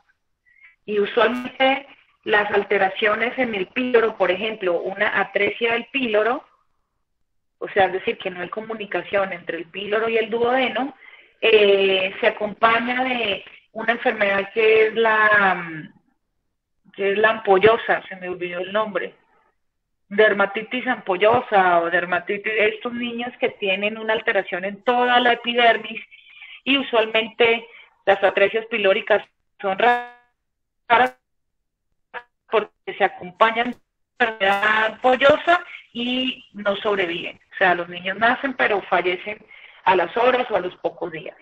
y usualmente las alteraciones en el píloro, por ejemplo, una atresia del píloro, o sea, es decir, que no hay comunicación entre el píloro y el duodeno, se acompaña de una enfermedad que es la ampollosa, se me olvidó el nombre, dermatitis ampollosa o dermatitis, estos niños que tienen una alteración en toda la epidermis, y usualmente las atresias pilóricas son raras porque se acompañan de enfermedad ampollosa y no sobreviven. sea, los niños nacen pero fallecen a las horas o a los pocos días.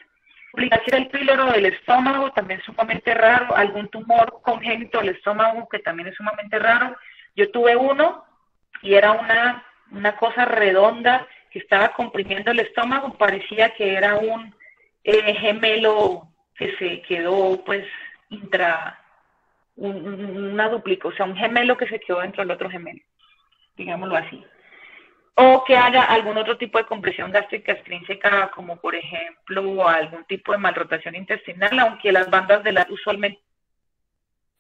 Complicación del píloro del estómago también es sumamente raro, algún tumor congénito del estómago que también es sumamente raro. Yo tuve uno y era una cosa redonda que estaba comprimiendo el estómago, parecía que era un gemelo que se quedó pues una duplica, o sea, un gemelo que se quedó dentro del otro gemelo, digámoslo así. O que haya algún otro tipo de compresión gástrica extrínseca, como por ejemplo algún tipo de malrotación intestinal, aunque las bandas de la usualmente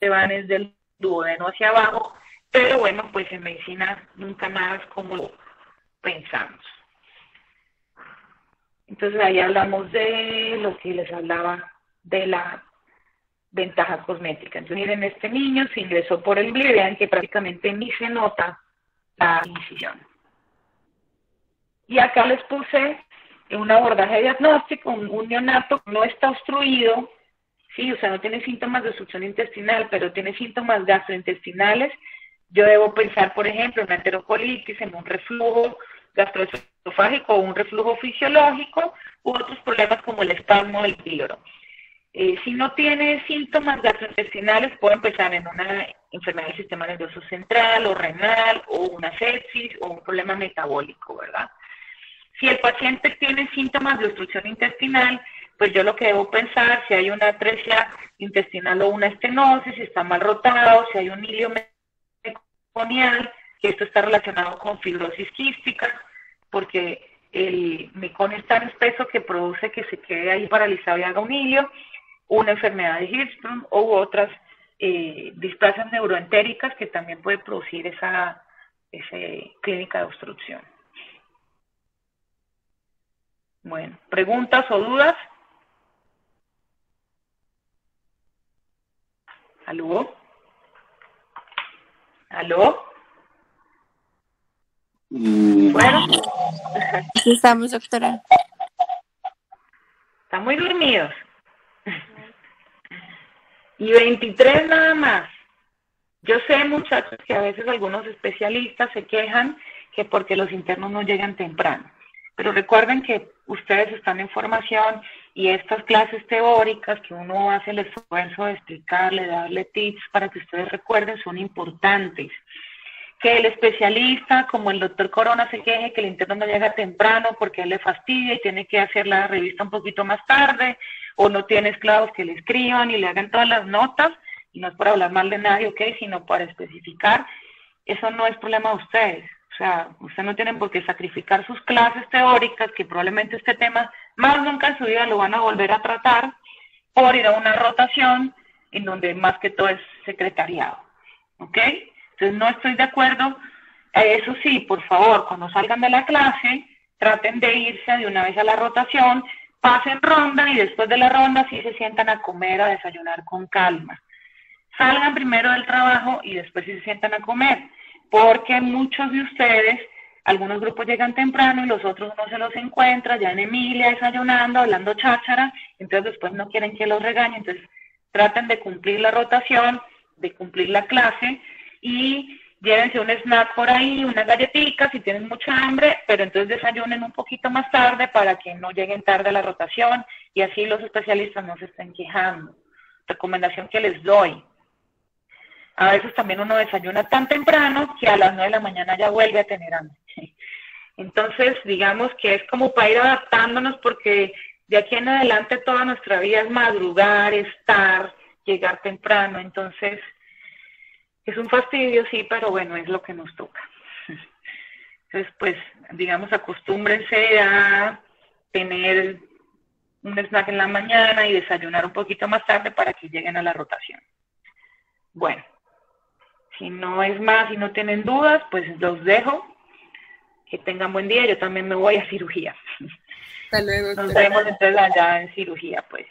van desde el duodeno hacia abajo, pero bueno, pues en medicina nunca nada es como lo pensamos. Entonces ahí hablamos de lo que les hablaba de la ventaja cosmética. Entonces miren, este niño se ingresó por el glúteo, vean que prácticamente ni se nota la incisión. Y acá les puse un abordaje diagnóstico, un neonato no está obstruido, sí, o sea, no tiene síntomas de obstrucción intestinal, pero tiene síntomas gastrointestinales. Yo debo pensar, por ejemplo, en una enterocolitis, en un reflujo gastroesofágico o un reflujo fisiológico, u otros problemas como el espasmo del píloro. Si no tiene síntomas gastrointestinales, puede empezar en una enfermedad del sistema nervioso central o renal, o una sepsis, o un problema metabólico, ¿verdad? Si el paciente tiene síntomas de obstrucción intestinal, pues yo lo que debo pensar, si hay una atresia intestinal o una estenosis, si está mal rotado, si hay un hilio meconial, que esto está relacionado con fibrosis quística, porque el meconio es tan espeso que produce que se quede ahí paralizado y haga un hilio, una enfermedad de Hirschsprung u otras displasias neuroentéricas que también puede producir esa clínica de obstrucción. Bueno, ¿preguntas o dudas? ¿Aló? ¿Aló? Bueno. Aquí estamos, doctora. Están muy dormidos. Y 23 nada más. Yo sé, muchachos, que a veces algunos especialistas se quejan que porque los internos no llegan temprano. Pero recuerden que ustedes están en formación y estas clases teóricas que uno hace el esfuerzo de explicarle, de darle tips para que ustedes recuerden, son importantes. Que el especialista, como el doctor Corona, se queje que el interno no llega temprano porque él le fastidia y tiene que hacer la revista un poquito más tarde, o no tiene esclavos que le escriban y le hagan todas las notas, y no es para hablar mal de nadie, ¿ok?, sino para especificar. Eso no es problema de ustedes. O sea, ustedes no tienen por qué sacrificar sus clases teóricas, que probablemente este tema más nunca en su vida lo van a volver a tratar, por ir a una rotación en donde más que todo es secretariado, ¿ok? Entonces no estoy de acuerdo. Eso sí, por favor, cuando salgan de la clase, traten de irse de una vez a la rotación, pasen ronda y después de la ronda sí se sientan a comer, a desayunar con calma. Salgan primero del trabajo y después sí se sientan a comer, porque muchos de ustedes, algunos grupos llegan temprano y los otros no se los encuentra, ya en Emilia desayunando, hablando cháchara, entonces después no quieren que los regañen. Entonces traten de cumplir la rotación, de cumplir la clase, y llévense un snack por ahí, unas galletitas si tienen mucha hambre, pero entonces desayunen un poquito más tarde para que no lleguen tarde a la rotación y así los especialistas no se estén quejando. Recomendación que les doy. A veces también uno desayuna tan temprano que a las 9 de la mañana ya vuelve a tener hambre. Entonces, digamos que es como para ir adaptándonos, porque de aquí en adelante toda nuestra vida es madrugar, estar, llegar temprano. Entonces, es un fastidio, sí, pero bueno, es lo que nos toca. Entonces, pues, digamos, acostúmbrense a tener un snack en la mañana y desayunar un poquito más tarde para que lleguen a la rotación. Bueno, si no es más y no tienen dudas, pues los dejo. Que tengan buen día. Yo también me voy a cirugía. Hasta luego. Nos vemos entonces allá en cirugía, pues.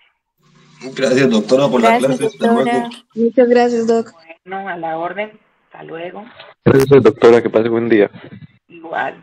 Gracias, doctora, por la clase. Hasta Doctora. luego. Muchas gracias, doc. Bueno, a la orden. Hasta luego. Gracias, doctora, que pase buen día. Igual.